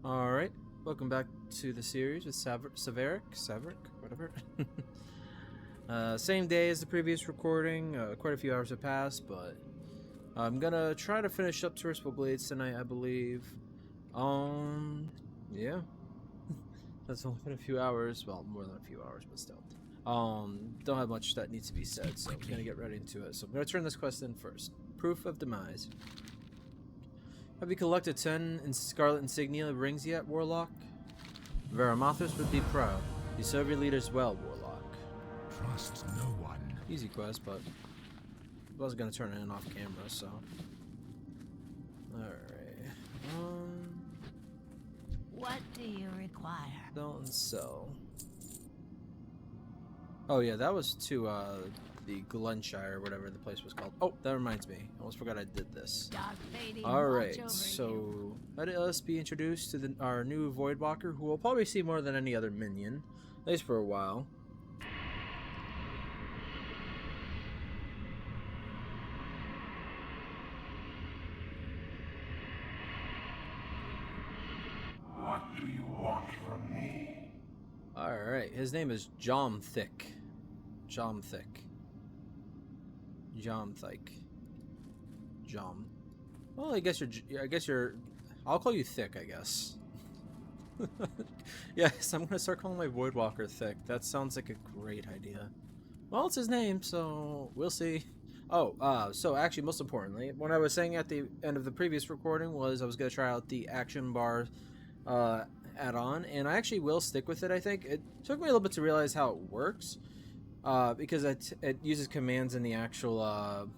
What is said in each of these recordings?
Alright, welcome back to the series with Saverik, whatever. Same day as the previous recording, quite a few hours have passed, but I'm gonna try to finish up Tirisfal Glades tonight, I believe. Yeah. That's only been a few hours, well, more than a few hours, but still. Don't have much that needs to be said, so I'm gonna get right into it. So I'm gonna turn this quest in first. Proof of Demise. Have you collected 10 Scarlet Insignia rings yet, Warlock? Varamathos would be proud. You serve your leaders well, Warlock. Trust no one. Easy quest, but I wasn't gonna turn it in off camera, so. Alright. What do you require? Don't sell. Oh yeah, that was to the Glenshire, or whatever the place was called. Oh, that reminds me. I almost forgot I did this. Alright, so let us be introduced to our new Voidwalker, who we'll probably see more than any other minion, at least for a while. What do you want from me? Alright, his name is Jomthik. Jom. Well, I guess you're I'll call you Thick, I guess. Yes, I'm gonna start calling my Voidwalker Thick. That sounds like a great idea. Well, it's his name, so we'll see. Oh, so actually, most importantly, what I was saying at the end of the previous recording was I was gonna try out the action bar add-on, and I actually will stick with it. I think it took me a little bit to realize how it works, because it uses commands in the actual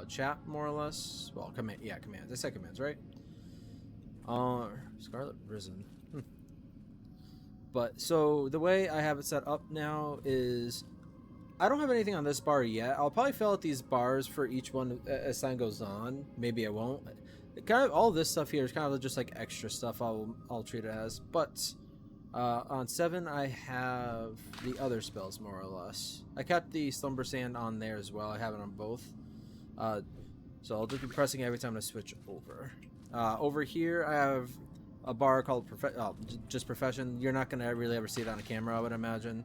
chat, more or less. Well, commands. I said commands, right? Scarlet Risen. But so the way I have it set up now is I don't have anything on this bar yet. I'll probably fill out these bars for each one as time goes on. Maybe I won't. Kind of all this stuff here is kind of just like extra stuff I'll treat it as. But on 7 I have the other spells, more or less. I kept the Slumber Sand on there as well. I have it on both. So I'll just be pressing every time I switch over. Over here I have a bar called just Profession. You're not going to really ever see it on a camera, I would imagine.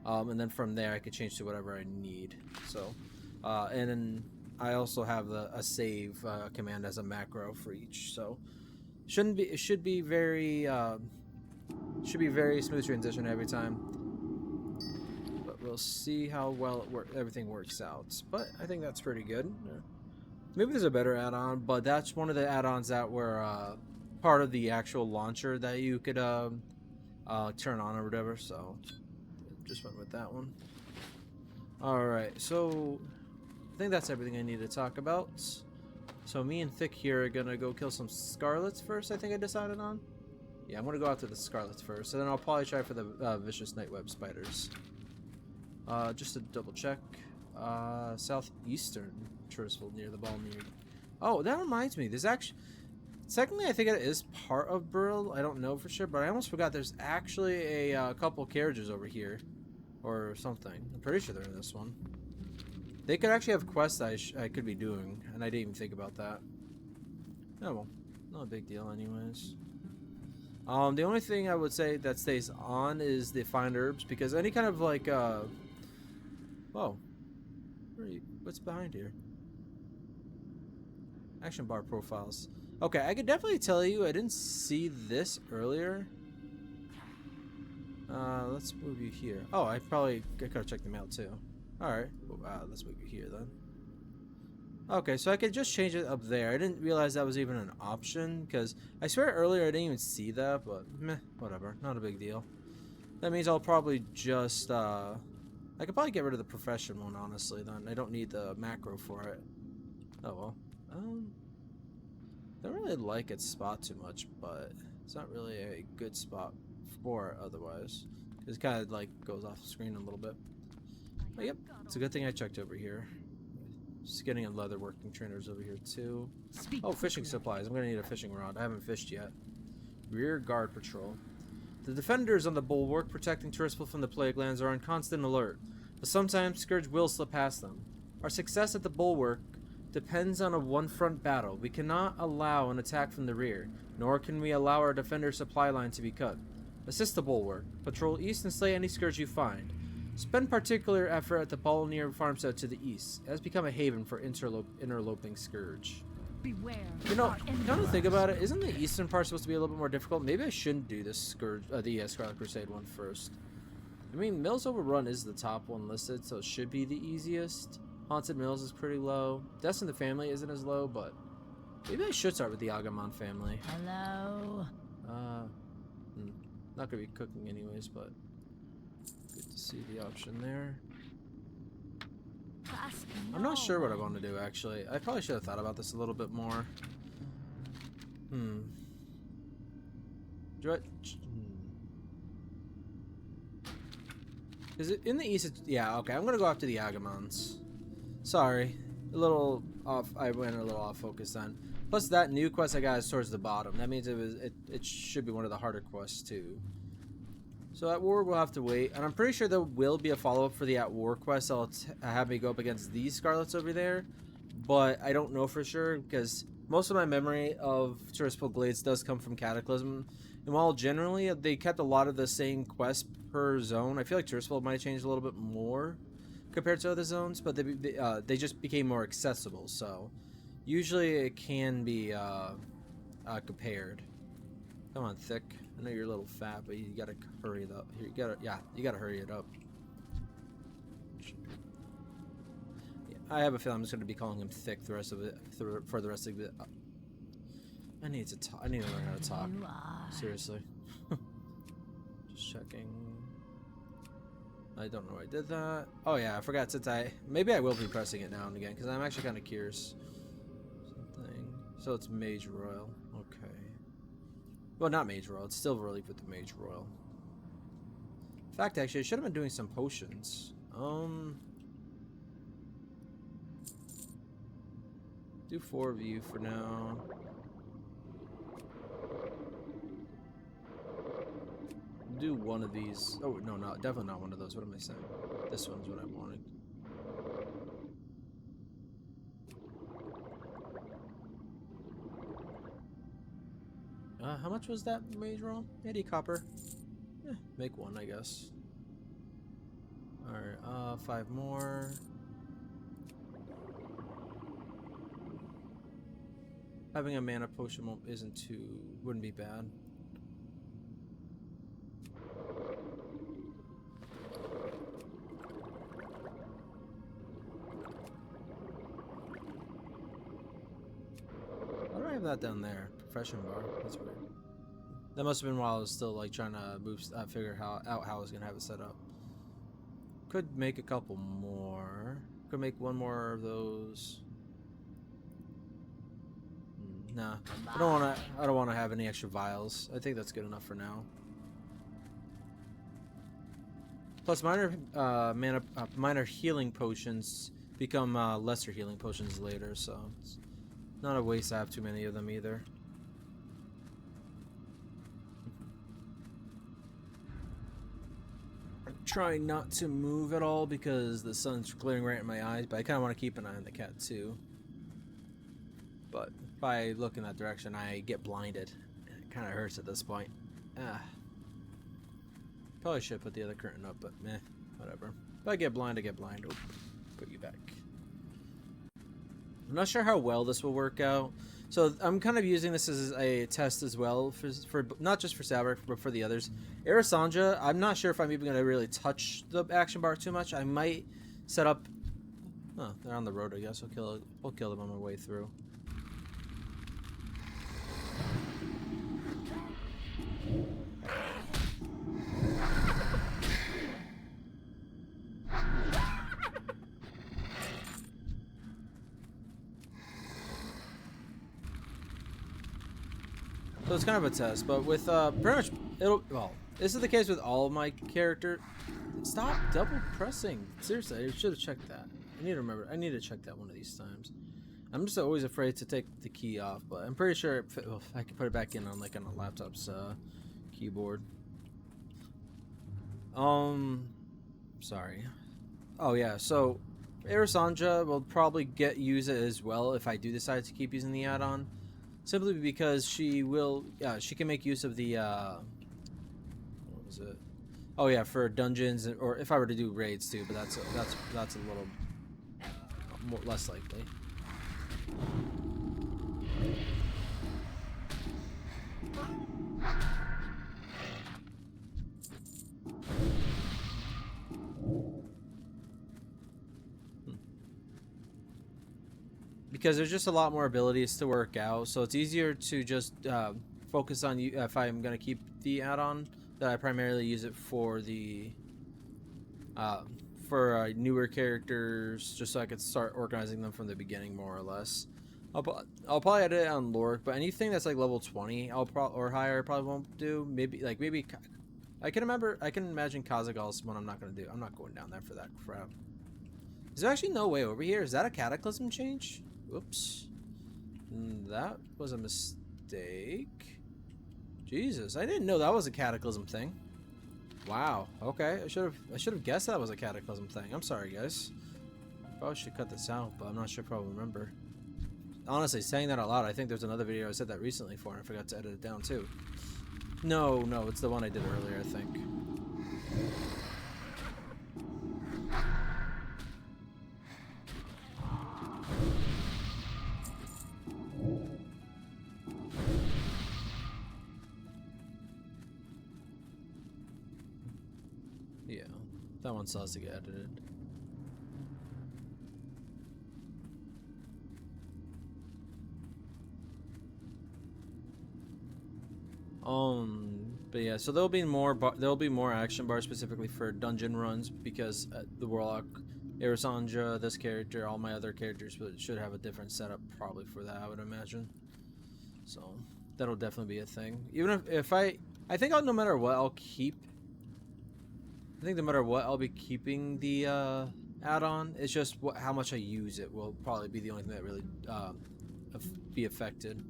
And then from there I could change to whatever I need. So, and then I also have a save command as a macro for each. So it should be very smooth transition every time. But we'll see how well everything works out. But I think that's pretty good. Maybe there's a better add-on, but that's one of the add-ons that were part of the actual launcher that you could turn on or whatever. So just went with that one. Alright, so I think that's everything I need to talk about. So me and Thick here are gonna go kill some Scarlets first, I think I decided on. Yeah, I'm gonna go after the Scarlets first, and then I'll probably try for the Vicious Nightweb Spiders. Just to double check. Southeastern Tirisfal near the Balnear. Oh, that reminds me, there's actually... Secondly, I think it is part of Burl. I don't know for sure, but I almost forgot there's actually a couple carriages over here. Or something. I'm pretty sure they're in this one. They could actually have quests I could be doing, and I didn't even think about that. Oh well, not a big deal anyways. The only thing I would say that stays on is the find herbs, because any kind of like, whoa. What's behind here? Action bar profiles. Okay, I could definitely tell you I didn't see this earlier. Let's move you here. Oh, I could have checked them out too. Alright, let's move you here then. Okay, so I could just change it up there. I didn't realize that was even an option, because I swear earlier I didn't even see that, but meh, whatever. Not a big deal. That means I'll probably just, I could probably get rid of the Profession one, honestly, then. I don't need the macro for it. Oh well. Don't really like its spot too much, but it's not really a good spot for it otherwise. It kind of like goes off the screen a little bit. But yep, it's a good thing I checked over here. Just getting a leather working trainers over here too. Oh, fishing supplies. I'm gonna need a fishing rod. I haven't fished yet. Rear guard patrol. The defenders on the bulwark protecting Tirisfal from the Plaguelands are on constant alert, but sometimes Scourge will slip past them. Our success at the bulwark depends on a one-front battle. We cannot allow an attack from the rear. nor can we allow our defender supply line to be cut. Assist the bulwark. Patrol east and slay any scourge you find. Spend particular effort at the Balor farmstead to the east. It has become a haven for interloping scourge. Beware. You know, come to think about it, isn't the eastern part supposed to be a little bit more difficult? Maybe I shouldn't do this Scourge, the Scarlet Crusade one first. I mean, Mills Overrun is the top one listed, so it should be the easiest. Haunted Mills is pretty low. Deaths in the Family isn't as low, but maybe I should start with the Agamand family. Hello. Not gonna be cooking anyways, but good to see the option there. I'm not sure what I want to do, actually. I probably should have thought about this a little bit more. Is it in the east? Yeah, okay. I'm gonna go after the Agamands. Sorry, a little off. I went a little off focus then. Plus, that new quest I got is towards the bottom. That means it should be one of the harder quests too. So at war we'll have to wait, and I'm pretty sure there will be a follow-up for the at war quest. That'll have me go up against these Scarlets over there, but I don't know for sure because most of my memory of Tirisfal Glades does come from Cataclysm, and while generally they kept a lot of the same quests per zone, I feel like Tirisfal might have changed a little bit more compared to other zones, but they just became more accessible. So usually it can be compared. Come on, Thick. I know you're a little fat, but you gotta hurry it up. Here, you gotta hurry it up. Yeah, I have a feeling I'm just gonna be calling him Thick the rest of it for the rest of it. I need to learn how to talk. Seriously. Just checking. I don't know why I did that. Oh yeah, I forgot maybe I will be pressing it now and again because I'm actually kind of curious. So it's Mage Royal. Okay. Well, not Mage Royal. It's Silver Relief with the Mage Royal. In fact, actually, I should have been doing some potions. Do 4 of you for now. Do one of these. Oh, no, definitely not one of those. What am I saying? This one's what I wanted. How much was that mage roll? 80 copper. Make one, I guess. Alright, 5 more. Having a mana potion wouldn't be bad. Why do I have that down there? Profession bar. That's weird. That must have been while I was still like trying to figure out how I was gonna have it set up. Could make a couple more. Could make one more of those. Nah, I don't wanna have any extra vials. I think that's good enough for now. Plus, minor healing potions become lesser healing potions later, so it's not a waste to have too many of them either. I'm trying not to move at all because the sun's glaring right in my eyes, but I kind of want to keep an eye on the cat too. But if I look in that direction, I get blinded. It kind of hurts at this point. Probably should put the other curtain up, but meh, whatever. If I get blind, I get blind. Oh, put you back. I'm not sure how well this will work out. So I'm kind of using this as a test as well for not just for Saverik, but for the others. Arisanja, I'm not sure if I'm even going to really touch the action bar too much. I might set up... Oh, they're on the road, I guess. I'll kill them on my way through. So it's kind of a test, but with pretty much this is the case with all of my character. Stop double pressing. Seriously, I should have checked that. I need to remember. I need to check that one of these times. I'm just always afraid to take the key off, but I'm pretty sure I can put it back in on like on a laptop's keyboard. Sorry. Oh yeah, so Arisanja will probably use it as well if I do decide to keep using the add-on. simply because she will, she can make use of the, what was it? Oh yeah, for dungeons, or if I were to do raids too, but that's a little more, less likely. Because there's just a lot more abilities to work out, so it's easier to just focus on you if I'm gonna keep the add-on, that I primarily use it for the newer characters, just so I could start organizing them from the beginning more or less. I'll probably edit it on Lork, but anything that's like level 20 or higher I probably won't do. Maybe I can imagine Kazagal's one I'm not gonna do. I'm not going down there for that crap. Is there actually no way over here? Is that a cataclysm change? Whoops. That was a mistake. Jesus, I didn't know that was a cataclysm thing. Wow. Okay, I should have guessed that was a cataclysm thing. I'm sorry, guys. Probably should cut this out, but I'm not sure if I'll remember. Honestly, saying that out loud, I think there's another video I said that recently for, and I forgot to edit it down too. No, it's the one I did earlier, I think. Yeah, that one still has to get edited. But yeah, so there'll be more action bars specifically for dungeon runs, because the Warlock, Arisandra, this character, all my other characters should have a different setup probably for that, I would imagine. So that'll definitely be a thing. Even if I think no matter what I'll keep. I think no matter what I'll be keeping the add-on. It's just how much I use it will probably be the only thing that really be affected.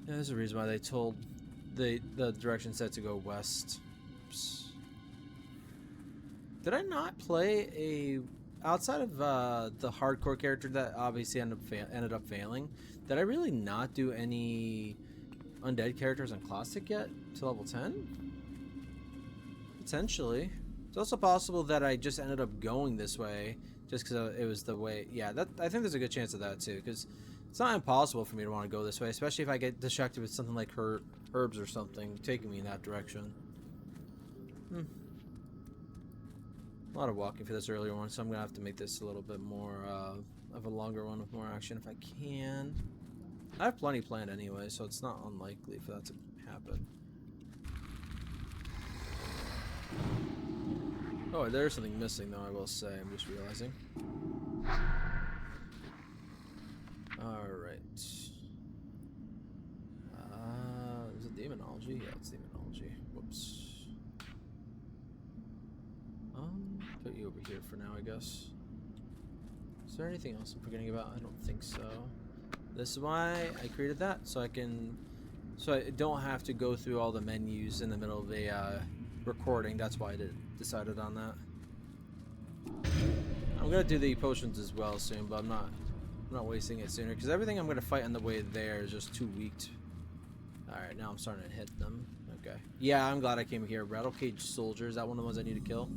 Yeah, there's a reason why they told the direction said to go west. Oops. Did I not play outside of the hardcore character that obviously ended up failing? Did I really not do any undead characters on Classic yet to level 10? Potentially. It's also possible that I just ended up going this way just because it was the way. Yeah, I think there's a good chance of that too, because it's not impossible for me to want to go this way, especially if I get distracted with something like herbs or something taking me in that direction. A lot of walking for this earlier one, so I'm gonna have to make this a little bit more of a longer one with more action if I can. I have plenty planned anyway, so it's not unlikely for that to happen. Oh, there's something missing though, I will say. I'm just realizing. Alright. Is it demonology? Yeah, it's demonology. Whoops. Put you over here for now, I guess. Is there anything else I'm forgetting about? I don't think so. This is why I created that, so I don't have to go through all the menus in the middle of a recording. That's why I decided on that. I'm gonna do the potions as well soon, but I'm not wasting it sooner because everything I'm gonna fight on the way there is just too weak. Alright, now I'm starting to hit them. Okay. Yeah, I'm glad I came here. Rattle Cage Soldier, is that one of the ones I need to kill?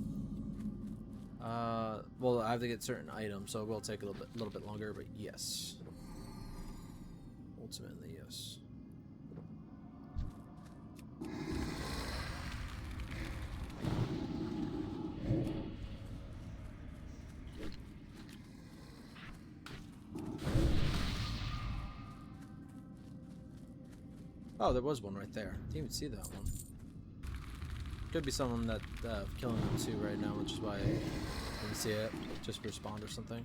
Well, I have to get certain items, so it will take a little bit longer, but yes. Ultimately, yes. Oh, there was one right there. Didn't even see that one. Could be someone that killing them too right now, which is why I didn't see it. Just respawned or something.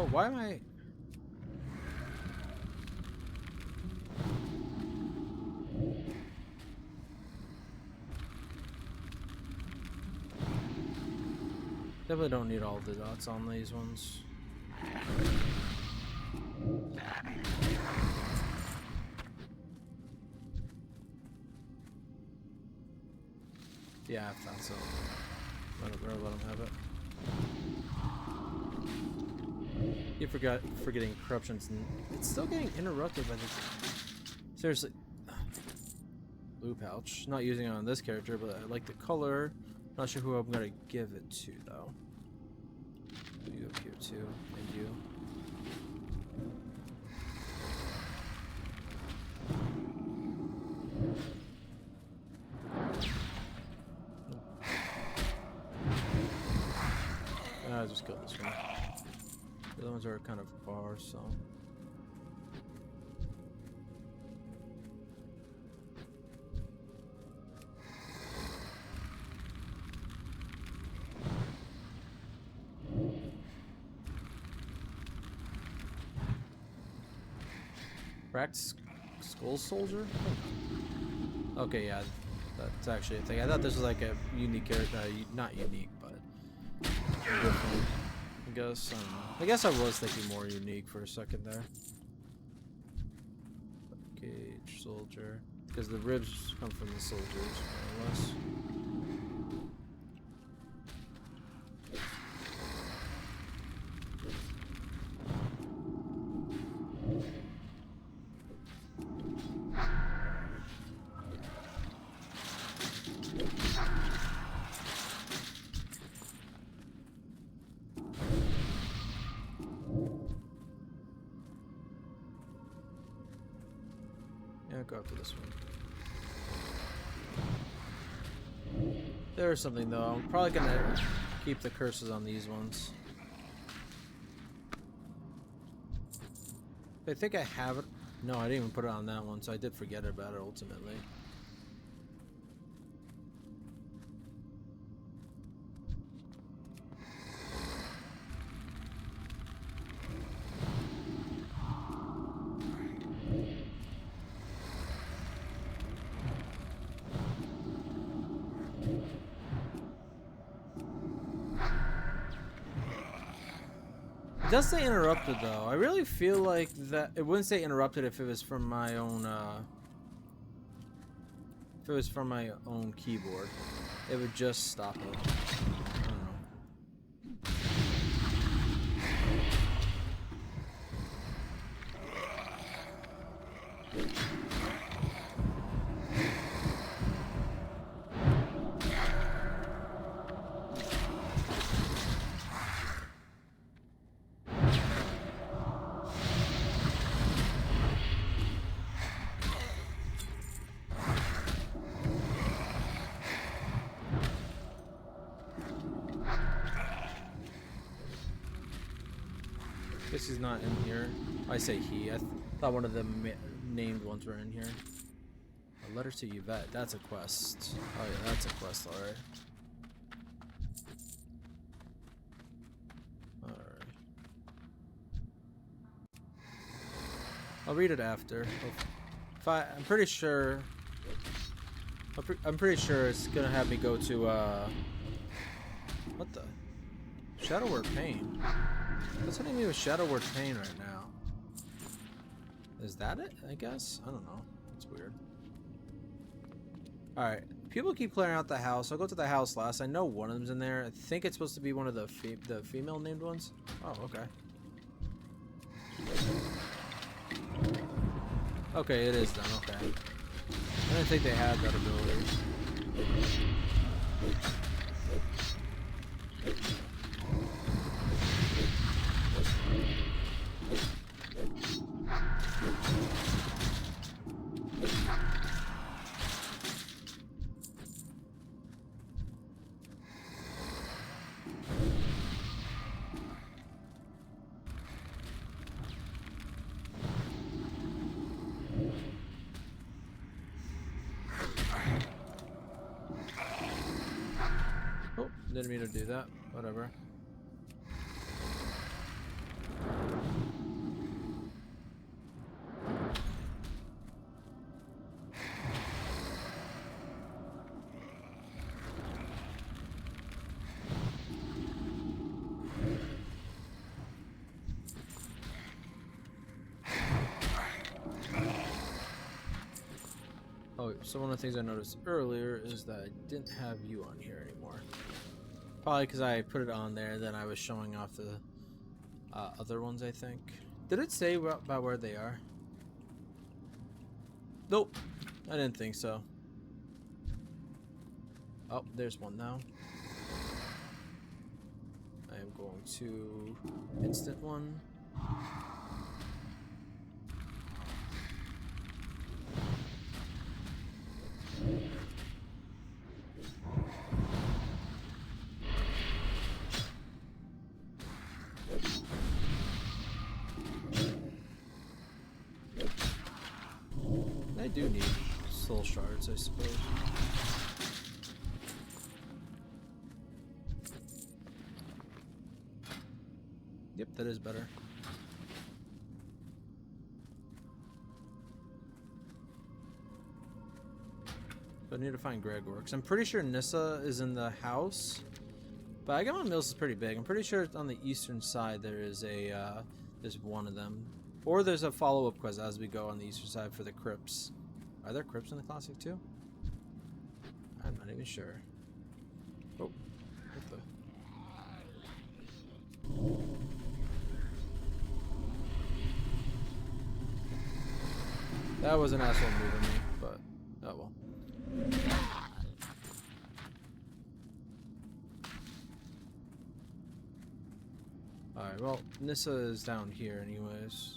Oh, why am I... Definitely don't need all the dots on these ones. Yeah, I found some. Let him have it. You forgetting corruptions, and it's still getting interrupted by this. Seriously. Blue pouch. Not using it on this character, but I like the color. Not sure who I'm gonna give it to though. You up here too, and you. I just killed this one. The other ones are kind of far, so. Cracked Skull Soldier? Okay, yeah, that's actually a thing. I thought this was like a unique character. Not unique, but different. I guess I was thinking more unique for a second there. Cage Soldier. Because the ribs come from the soldiers, more or less. Go up to this one. There's something though. I'm probably gonna keep the curses on these ones. I think I have it. No, I didn't even put it on that one, so I did forget about it ultimately. It does say interrupted though. I really feel like that it wouldn't say interrupted if it was from my own if it was from my own keyboard. It would just stop it. I don't know. Guess he's not in here. I say he. I thought one of the named ones were in here. A letter to Yvette. That's a quest. Oh yeah, that's a quest, alright. Alright. I'll read it after. I'm pretty sure. I'm pretty sure it's gonna have me go to what the? Shadow Word Pain. What's hitting me with Shadow Word Pain right now? Is that it? I guess? I don't know. It's weird. Alright. People keep clearing out the house. I'll go to the house last. I know one of them's in there. I think it's supposed to be one of the female named ones. Oh, okay. Okay, it is then. Okay. I didn't think they had that ability. Oh, didn't mean to do that. Whatever. so one of the things I noticed earlier is that I didn't have you on here anymore. Probably because I put it on there, then I was showing off the other ones, I think. Did it say about where they are? Nope, I didn't think so. Oh, there's one now. I am going to instant one. I do need soul shards, I suppose. Yep, that is better. But I need to find Gregor, because I'm pretty sure Nissa is in the house. But Agamands Mills is pretty big. I'm pretty sure on the eastern side there is a, there's one of them. Or there's a follow-up quest as we go on the eastern side for the crypts. Are there crypts in the Classic too? I'm not even sure. Oh, what the... That was an asshole move of me, but oh well. Alright, well, Nissa is down here anyways.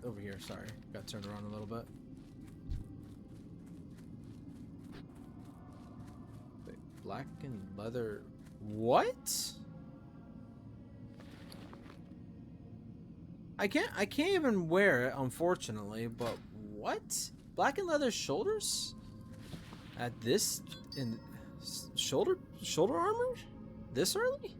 Over here, sorry. Got turned around a little bit. Wait, black and leather... What? I can't even wear it, unfortunately, but what? Black and leather shoulders? At this in shoulder armor? This early?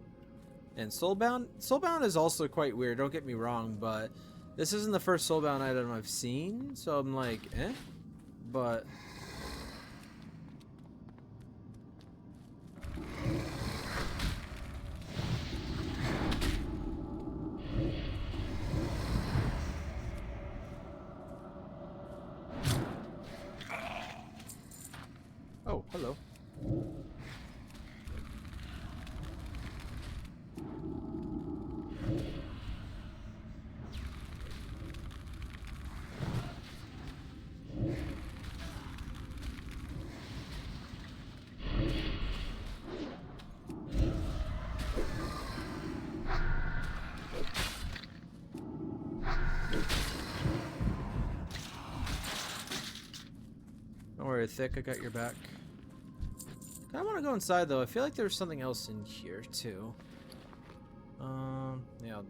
And soulbound is also quite weird, don't get me wrong, but this isn't the first soulbound item I've seen, so I'm like, eh? But oh, hello. Don't worry, Thick, I got your back. I want to go inside though. I feel like there's something else in here too. Yeah,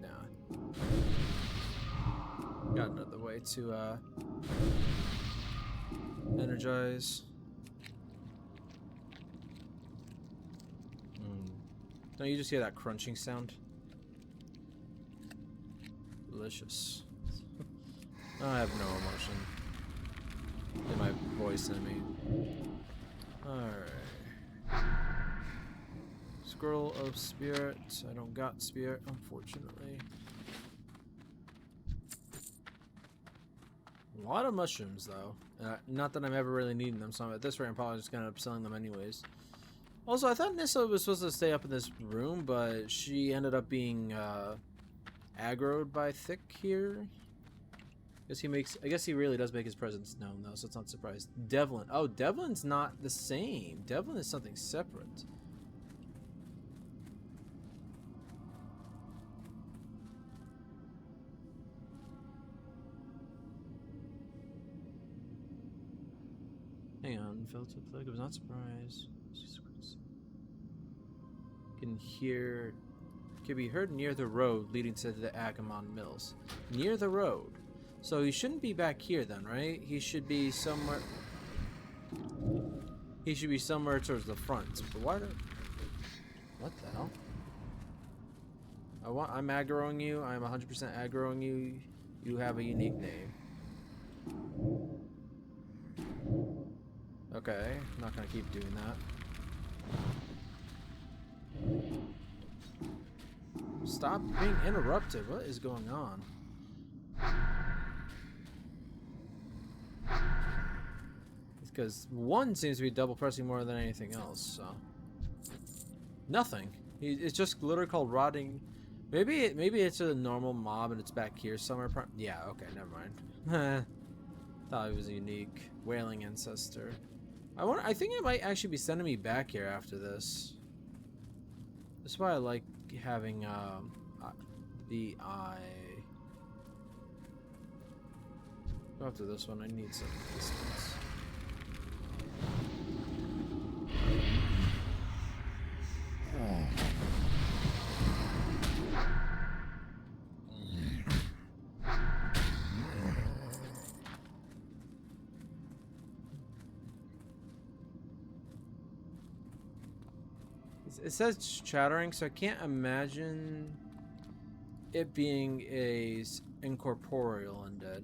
nah. Got another way to energize. Don't you just hear that crunching sound? Delicious. I have no emotion in my voice, I mean. Alright. Scroll of Spirit. I don't got Spirit, unfortunately. A lot of mushrooms, though. Not that I'm ever really needing them, so at this rate I'm probably just gonna end up selling them anyways. Also, I thought Nissa was supposed to stay up in this room, but she ended up being aggroed by Thick here. I guess he really does make his presence known, though, so it's not surprised. Devlin. Oh, Devlin's not the same. Devlin is something separate. Hang on. Fell to a plague. I was not surprised. Can be heard near the road leading to the Agamands Mills. Near the road. So he shouldn't be back here then, right? He should be somewhere... He should be somewhere towards the front. But why do... What the hell? I'm aggroing you. I'm 100% aggroing you. You have a unique name. Okay. I'm not gonna keep doing that. Stop being interrupted. What is going on? Because one seems to be double pressing more than anything else, so. Nothing. It's just literally called rotting. Maybe it's a normal mob and it's back here somewhere. Yeah, okay, never mind. Thought it was unique. Wailing Ancestor. I think it might actually be sending me back here after this. That's why I like having the eye. Go after this one. I need some distance. It says chattering, so I can't imagine it being a incorporeal undead.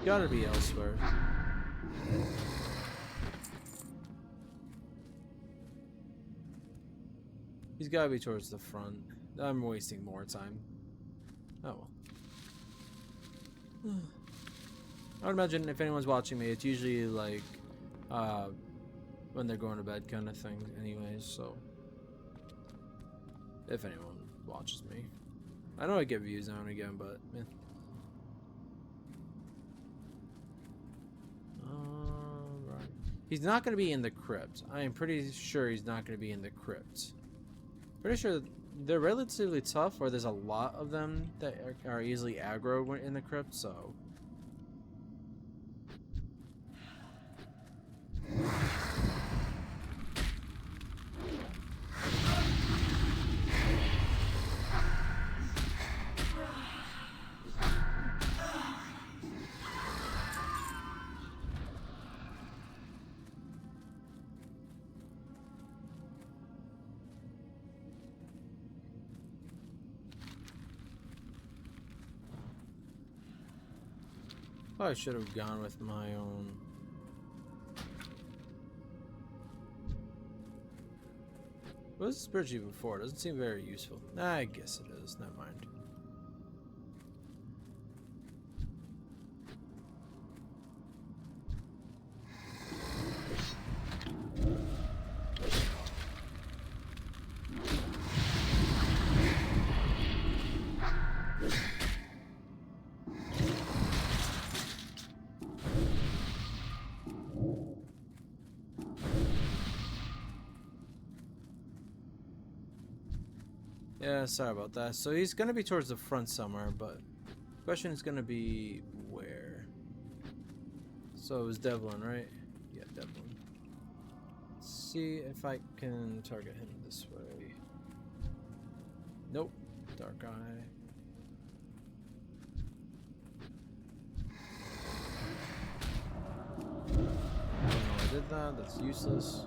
Gotta be elsewhere. He's gotta be towards the front. I'm wasting more time. Oh well. I would imagine if anyone's watching me, it's usually like when they're going to bed kind of thing anyways, so if anyone watches me. I know I get views now and again, but eh. Alright. He's not gonna be in the crypt. I am pretty sure he's not gonna be in the crypt. Pretty sure they're relatively tough, or there's a lot of them that are easily aggro in the crypt, so. Probably should have gone with my own. What was this bridge even before? It doesn't seem very useful. I guess it is. Never mind. Yeah, sorry about that. So he's gonna be towards the front somewhere, but the question is gonna be where. So it was Devlin, right? Yeah, Devlin. Let's see if I can target him this way. Nope. Dark Eye. I don't know why I did that. That's useless.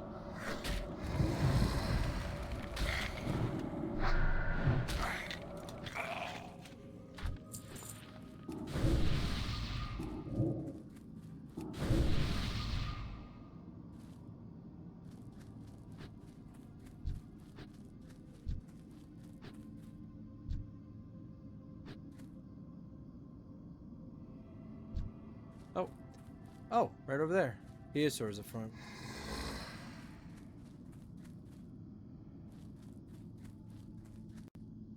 Oh, right over there. He is towards the front.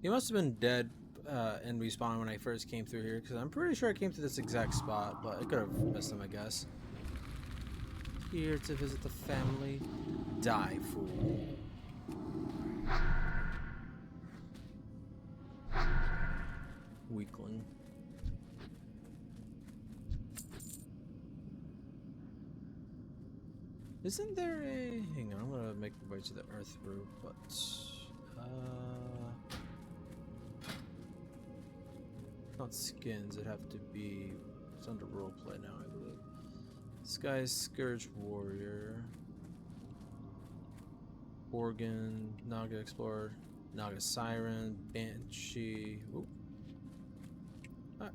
He must have been dead and respawned when I first came through here, because I'm pretty sure I came to this exact spot, but I could have missed him, I guess. Here to visit the family. Die, fool. Weakling. Isn't there a... Hang on, I'm gonna make my way to the earth route, but... Not skins, it'd have to be... It's under roleplay now, I believe. Sky Scourge Warrior. Organ, Naga Explorer, Naga Siren, Banshee... Oop.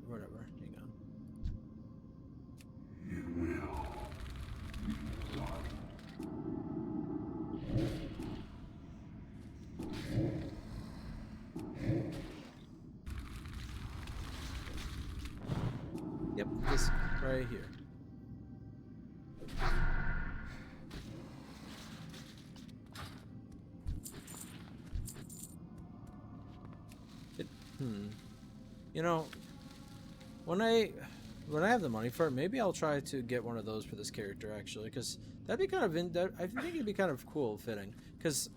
Whatever, hang on. It will. this right here. You know, when I have the money for it, maybe I'll try to get one of those for this character actually, because that'd be kind of I think it'd be kind of cool fitting, because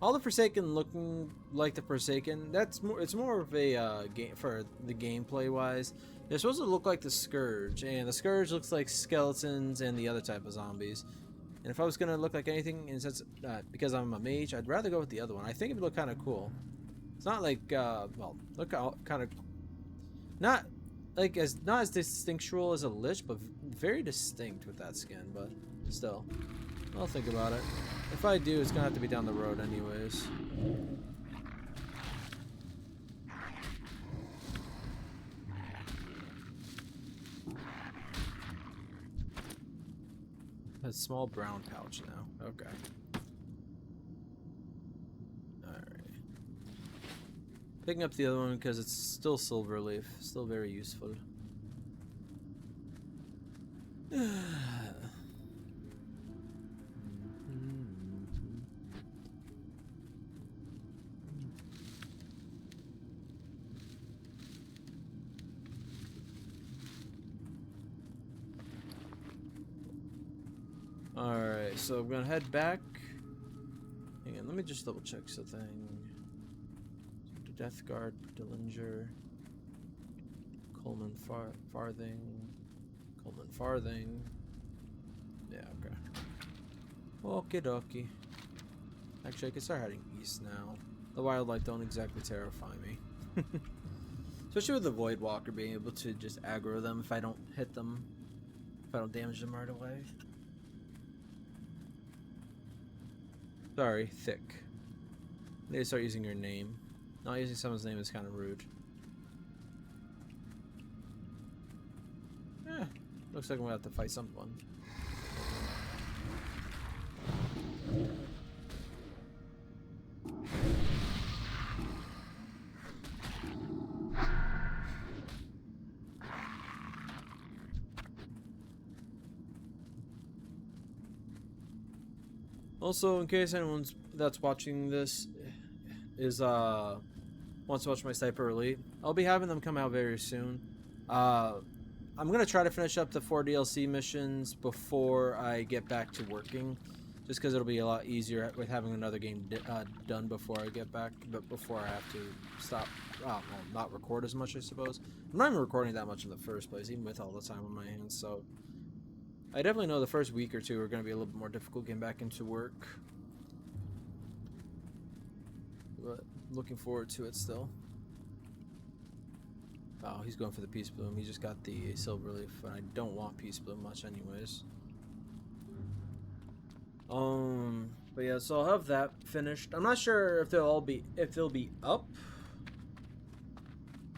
all the Forsaken looking like the Forsaken, it's more of a game for the gameplay wise. They're supposed to look like the Scourge, and the Scourge looks like skeletons and the other type of zombies. And if I was gonna look like anything, and since because I'm a mage, I'd rather go with the other one. I think it would look kind of cool. It's not like well, look kind of not as distinctual as a Lich, but very distinct with that skin. But still, I'll think about it. If I do, it's gonna have to be down the road anyways. A small brown pouch now. Okay. Alright. Picking up the other one because it's still Silverleaf. Still very useful. Alright, so I'm gonna head back. Hang on, let me just double check something. Death Guard, Dillinger, Coleman Farthing, Coleman Farthing. Yeah, okay. Okie dokie. Actually, I can start heading east now. The wildlife don't exactly terrify me. Especially with the Void Walker being able to just aggro them if I don't hit them, if I don't damage them right away. Sorry, thick. I need to start using your name. Not using someone's name is kind of rude. Eh, looks like I'm gonna have to fight someone. Also, in case anyone that's watching this is wants to watch my Sniper Elite, I'll be having them come out very soon. I'm gonna try to finish up the 4 DLC missions before I get back to working, just because it'll be a lot easier with having another game done before I get back, but before I have to stop, well, not record as much, I suppose. I'm not even recording that much in the first place, even with all the time on my hands, so I definitely know the first week or two are going to be a little bit more difficult getting back into work. But looking forward to it still. Oh, he's going for the Peace Bloom. He just got the Silverleaf, and I don't want Peace Bloom much anyways. But yeah, so I'll have that finished. I'm not sure if they'll be up.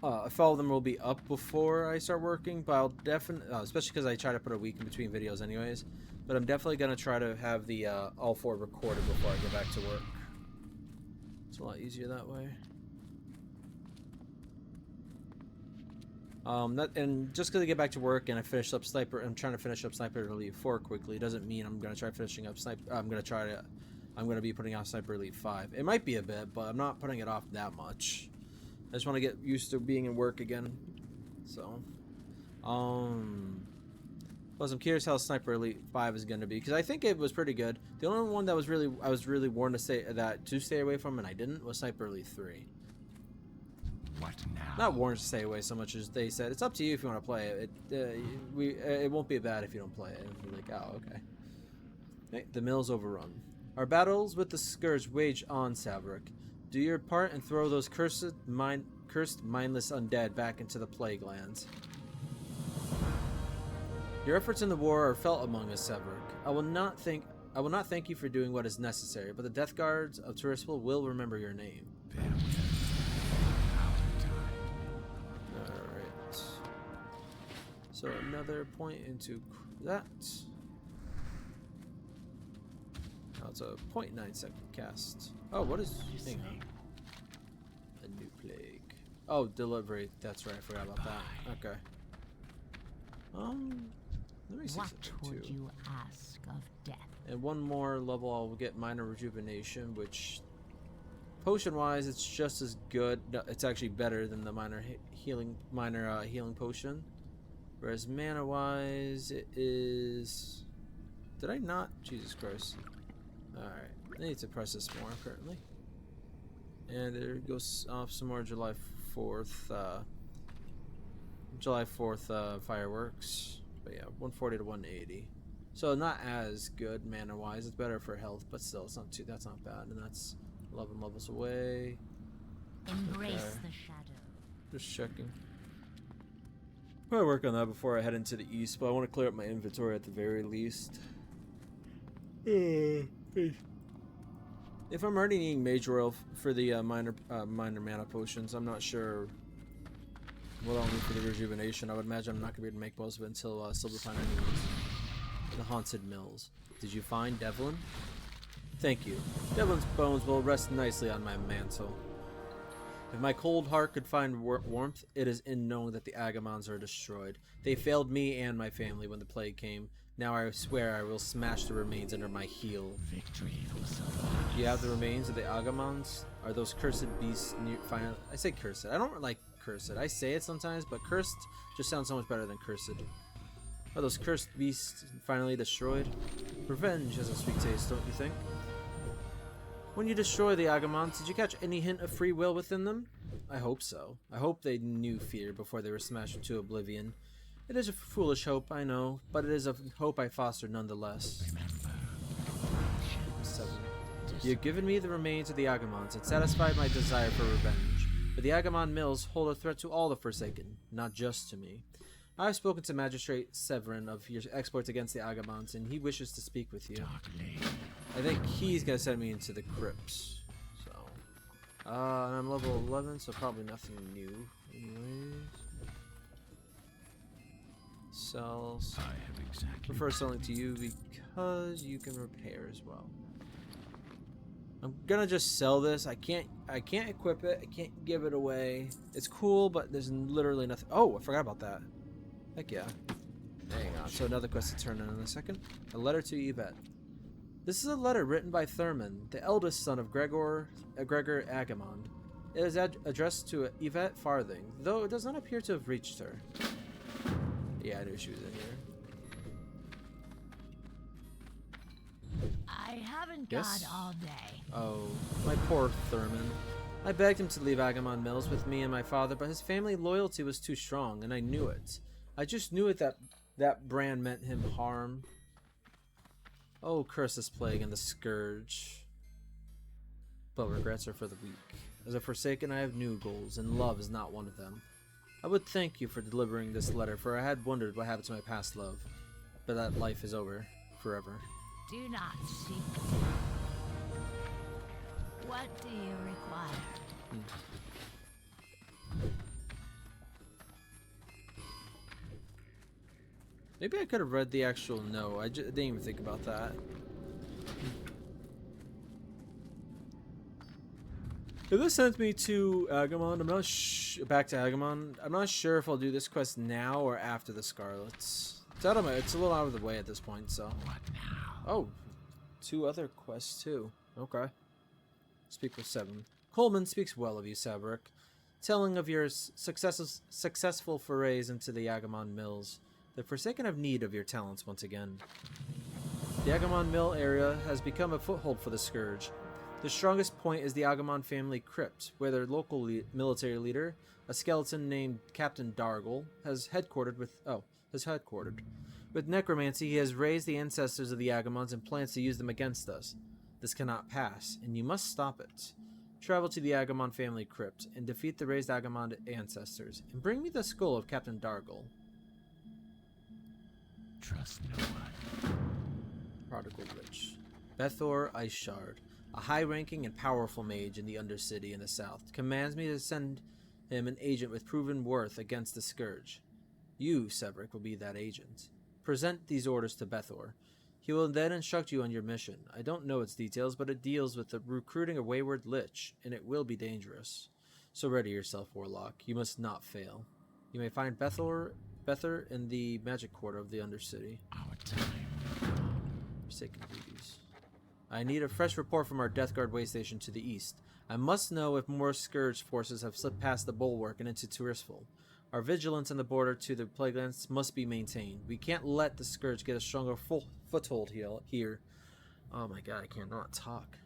If all of them will be up before I start working, but I'll definitely, especially because I try to put a week in between videos anyways, but I'm definitely going to try to have the all 4 recorded before I get back to work. It's a lot easier that way. And just because I get back to work and I finish up Sniper, I'm trying to finish up Sniper Elite 4 quickly, doesn't mean I'm going to try finishing up I'm going to be putting out Sniper Elite 5. It might be a bit, but I'm not putting it off that much. I just want to get used to being in work again. So, plus I'm curious how Sniper Elite 5 is going to be, because I think it was pretty good. The only one that I was really warned to stay away from, and I didn't, was Sniper Elite 3. What now? Not warned to stay away so much as they said it's up to you if you want to play it. It won't be bad if you don't play it. And we're like, oh, okay. Hey, the mill's overrun. Our battles with the Scourge wage on, Saverik. Do your part and throw those cursed, mindless undead back into the Plaguelands. Your efforts in the war are felt among us, Saverik. I will not thank you for doing what is necessary, but the Death Guards of Tirisfal will remember your name. Alright. So another point into that. Now it's a 0.9-second cast. Oh, what is... Hang on. A new plague. Oh, delivery. That's right. I forgot about that. Okay. Let me see What something would too. you ask of death? And one more level, I'll get minor rejuvenation, which potion-wise, it's just as good. No, it's actually better than the minor healing potion. Whereas mana-wise, it is. Did I not? Jesus Christ! All right, I need to press this more apparently. And there goes off some more July 4th. July 4th fireworks. But yeah, 140 to 180. So not as good mana-wise. It's better for health, but still, it's not too. That's not bad, and that's 11 levels away. Embrace Okay. the shadow. Just checking. Probably work on that before I head into the east, but I want to clear up my inventory at the very least. If I'm already needing Mage Oil for the minor mana potions, I'm not sure what I'll need for the rejuvenation. I would imagine I'm not going to be able to make most of it until Silverpine anyways. The Haunted Mills. Did you find Devlin? Thank you. Devlin's bones will rest nicely on my mantle. If my cold heart could find warmth, it is in knowing that the Agamands are destroyed. They failed me and my family when the plague came. Now I swear I will smash the remains under my heel. Victory was Do you have the remains of the Agamands? Are those cursed beasts near final? I say cursed. I don't like cursed. I say it sometimes, but cursed just sounds so much better than cursed. Are those cursed beasts finally destroyed? Revenge has a sweet taste, don't you think? When you destroy the Agamands, did you catch any hint of free will within them? I hope so. I hope they knew fear before they were smashed into oblivion. It is a foolish hope, I know, but it is a hope I foster nonetheless. remember. 7. You have given me the remains of the Agamands and satisfied my desire for revenge, but the Agamand mills hold a threat to all the Forsaken, not just to me. I have spoken to Magistrate Severin of your exploits against the Agamands, and he wishes to speak with you. Dark lane. I think he's gonna send me into the crypts. So, and I'm level 11, so probably nothing new. Anyways, sells. I have exactly. Prefer selling to you because you can repair as well. I'm gonna just sell this. I can't equip it. I can't give it away. It's cool, but there's literally nothing. Oh, I forgot about that. Heck yeah. Hang on. So another quest to turn in a second. A letter to Yvette. This is a letter written by Thurman, the eldest son of Gregor Agamand. It is addressed to Yvette Farthing, though it does not appear to have reached her. Yeah, I knew she was in here. I haven't Yes? got all day. Oh, my poor Thurman. I begged him to leave Agamand Mills with me and my father, but his family loyalty was too strong, and I knew it. I just knew it that brand meant him harm. Oh, curse this plague and the scourge. But regrets are for the weak. As a Forsaken, I have new goals, and love is not one of them. I would thank you for delivering this letter, for I had wondered what happened to my past love. But that life is over, forever. Do not seek. What do you require? Maybe I could have read the actual no. I didn't even think about that. If this sends me to Agamand, I'm not back to Agamand. I'm not sure if I'll do this quest now or after the Scarlets. It's out of my. It's a little out of the way at this point. So. What now? Oh, 2 other quests too. Okay. Speak with 7. Coleman speaks well of you, Saverik, telling of your successful forays into the Agamand mills. The Forsaken have need of your talents once again. The Agamand mill area has become a foothold for the Scourge. The strongest point is the Agamand family crypt, where their local military leader, a skeleton named Captain Dargle, has headquartered. With necromancy, he has raised the ancestors of the Agamands and plans to use them against us. This cannot pass, and you must stop it. Travel to the Agamand family crypt and defeat the raised Agamand ancestors, and bring me the skull of Captain Dargle. Trust no one. Prodigal Witch. Bethor Ishard, a high-ranking and powerful mage in the Undercity in the south, commands me to send him an agent with proven worth against the Scourge. You, Saverik, will be that agent. Present these orders to Bethor. He will then instruct you on your mission. I don't know its details, but it deals with the recruiting a wayward lich, and it will be dangerous. So ready yourself, Warlock. You must not fail. You may find Bether in the magic quarter of the Undercity. Our time. Forsaken duties. I need a fresh report from our Death Guard way station to the east. I must know if more Scourge forces have slipped past the bulwark and into Tirisfal. Our vigilance on the border to the Plaguelands must be maintained. We can't let the Scourge get a stronger foothold here. Oh my god, I cannot talk.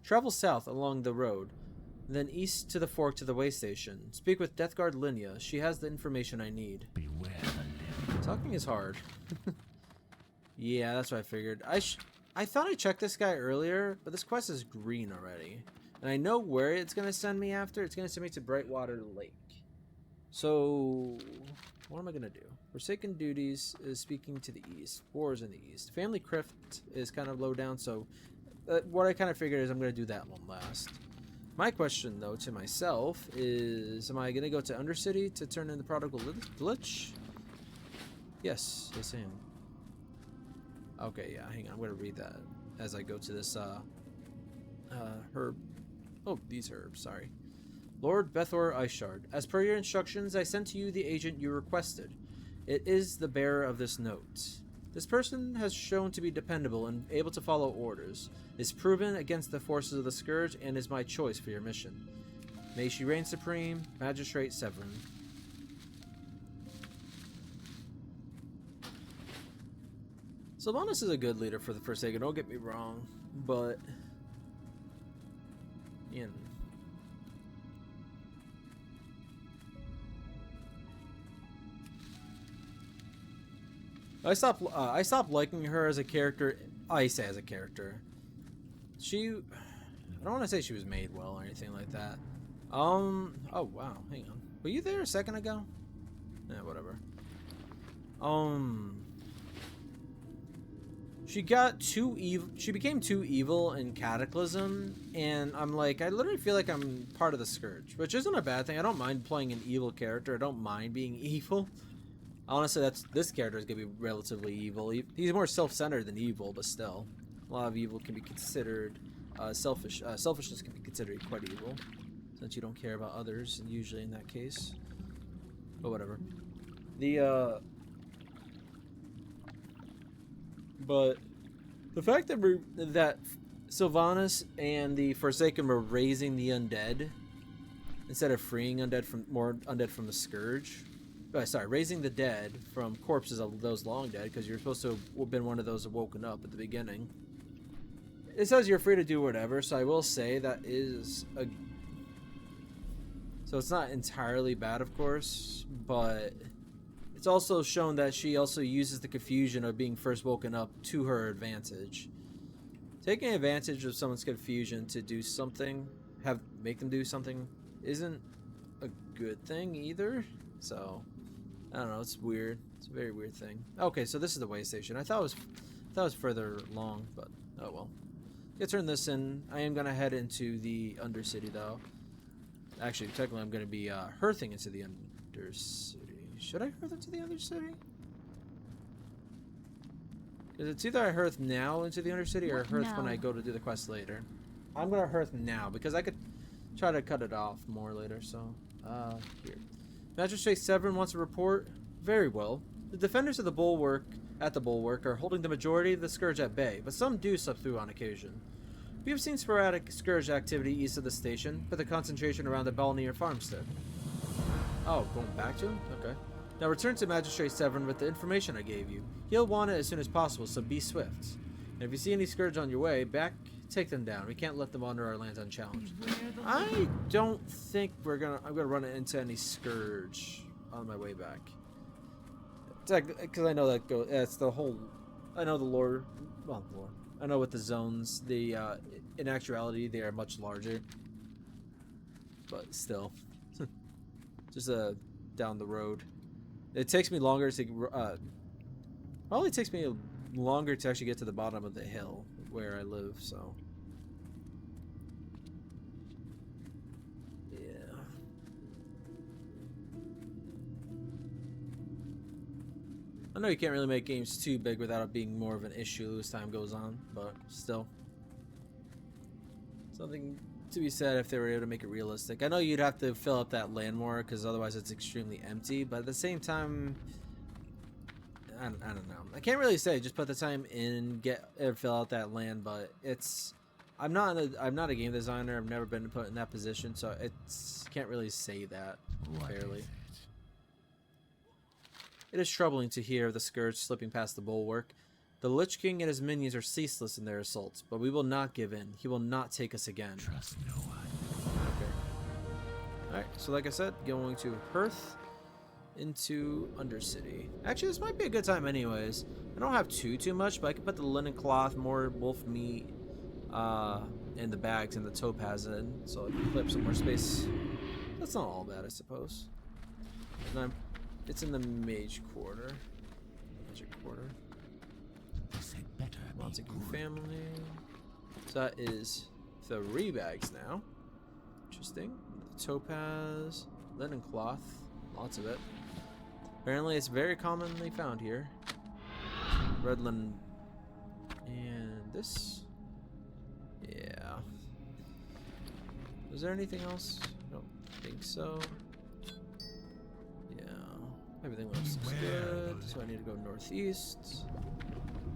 Travel south along the road, then east to the fork to the way station. Speak with Death Guard Gilneas. She has the information I need. Beware the living. Talking is hard. Yeah, that's what I figured. I thought I checked this guy earlier, but this quest is green already. And I know where it's going to send me after. It's going to send me to Brightwater Lake. So, what am I going to do? Forsaken Duties is speaking to the east. Wars in the east. Family Crypt is kind of low down, so what I kind of figured is I'm going to do that one last. My question, though, to myself is, am I going to go to Undercity to turn in the Prodigal Glitch? Yes, I am. Okay, yeah, hang on. I'm going to read that as I go to this, herb. Oh, these herbs, sorry. Lord Bethor Ishard, as per your instructions, I sent to you the agent you requested. It is the bearer of this note. This person has shown to be dependable and able to follow orders, is proven against the forces of the Scourge, and is my choice for your mission. May she reign supreme, Magistrate Severin. Sylvanas is a good leader for the Forsaken, don't get me wrong, but you know. I stopped liking her as a character. I say as a character. I don't want to say she was made well or anything like that. Oh wow, hang on. Were you there a second ago? Yeah, whatever. She got too evil. She became too evil in Cataclysm, and I'm like, I literally feel like I'm part of the Scourge, which isn't a bad thing. I don't mind playing an evil character. I don't mind being evil. Honestly, this character is gonna be relatively evil. He's more self-centered than evil, but still, a lot of evil can be considered selfish. Selfishness can be considered quite evil, since you don't care about others. And usually, in that case, but whatever. But the fact that Sylvanas and the Forsaken were raising the undead instead of freeing more undead from the Scourge. Raising the dead from corpses of those long dead, because you're supposed to have been one of those woken up at the beginning. It says you're free to do whatever, so I will say that is a... So it's not entirely bad, of course, but it's also shown that she also uses the confusion of being first woken up to her advantage. Taking advantage of someone's confusion to do something, make them do something, isn't a good thing either, so... I don't know, it's weird. It's a very weird thing. Okay, so this is the way station. I thought it was further along, but oh well. Let's turn this in. I am gonna head into the Undercity though. Actually, technically I'm gonna be hearthing into the Undercity. Should I hearth into the Undercity? Because it's either I hearth now into the Undercity or hearth when I go to do the quest later. I'm gonna hearth now because I could try to cut it off more later, so here. Magistrate Severin wants a report. Very well. The defenders of the bulwark are holding the majority of the Scourge at bay, but some do slip through on occasion. We have seen sporadic Scourge activity east of the station, but the concentration around the Balor farmstead. Oh, going back to him? Okay. Now return to Magistrate Severin with the information I gave you. He'll want it as soon as possible, so be swift. And if you see any Scourge on your way back, take them down. We can't let them wander our lands unchallenged. I don't think I'm gonna run into any Scourge on my way back. Because I know that it's the whole. I know the lore. Well, lore. I know with the zones, in actuality they are much larger. But still, just down the road. It takes me longer to. Probably takes me longer to actually get to the bottom of the hill where I live, so yeah. I know you can't really make games too big without it being more of an issue as time goes on, but still something to be said if they were able to make it realistic. I know you'd have to fill up that land more because otherwise it's extremely empty, but at the same time, I don't know. I can't really say. Just put the time in, fill out that land, but it's. I'm not a game designer. I've never been put in that position, so it's can't really say that fairly. It is troubling to hear of the Scourge slipping past the bulwark. The Lich King and his minions are ceaseless in their assaults, but we will not give in. He will not take us again. Trust no one. Okay. Alright, so like I said, going to Hearth into Undercity. Actually, this might be a good time anyways. I don't have too much, but I can put the linen cloth, more wolf meat, and the bags and the topaz in, so I can clip some more space. That's not all bad, I suppose. And it's in the mage quarter. Magic quarter. Montague family. So that is 3 bags now. Interesting. The topaz, linen cloth, lots of it. Apparently it's very commonly found here. Red linen. And this. Yeah. Was there anything else? I don't think so. Yeah. Everything looks good. So I need to go northeast.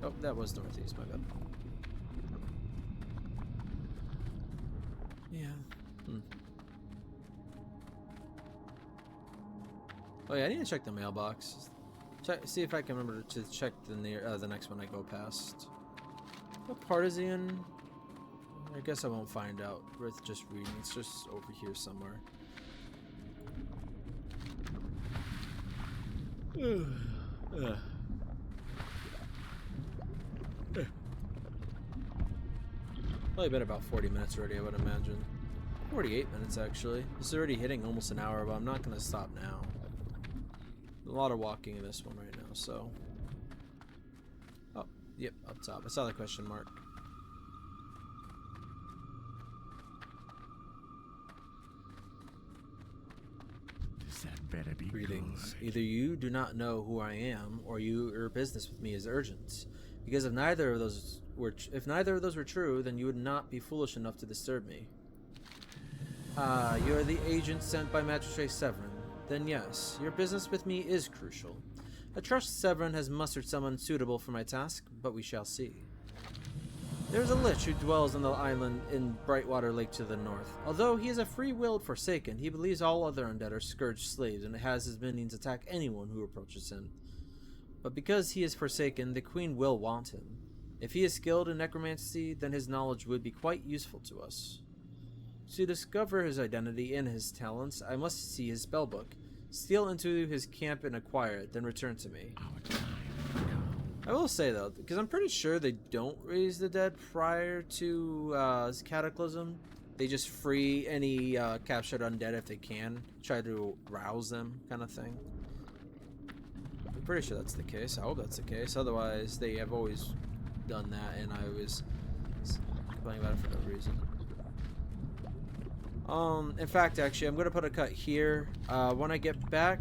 Oh, that was northeast, my bad. Yeah. Oh yeah, I need to check the mailbox. See if I can remember to check the next one I go past. What part is he in? I guess I won't find out with just reading. It's just over here somewhere. Probably been about 40 minutes already, I would imagine. 48 minutes actually. This is already hitting almost an hour, but I'm not gonna stop now. A lot of walking in this one right now, so. Oh, yep, up top. I saw the question mark. That better be Greetings. good. Either you do not know who I am, or your business with me is urgent. Because if neither of those were true, then you would not be foolish enough to disturb me. You are the agent sent by Magistrate Severin. Then yes, your business with me is crucial. I trust Severin has mustered someone suitable for my task, but we shall see. There is a Lich who dwells on the island in Brightwater Lake to the north. Although he is a free-willed Forsaken, he believes all other undead are scourged slaves and has his minions attack anyone who approaches him. But because he is Forsaken, the Queen will want him. If he is skilled in necromancy, then his knowledge would be quite useful to us. To discover his identity and his talents, I must see his spellbook, steal into his camp and acquire it, then return to me. Our time. I will say though, because I'm pretty sure they don't raise the dead prior to Cataclysm. They just free any captured undead if they can, try to rouse them, kind of thing. I'm pretty sure that's the case. I hope that's the case. Otherwise, they have always done that, and I was complaining about it for no reason. In fact, actually, I'm gonna put a cut here. When I get back,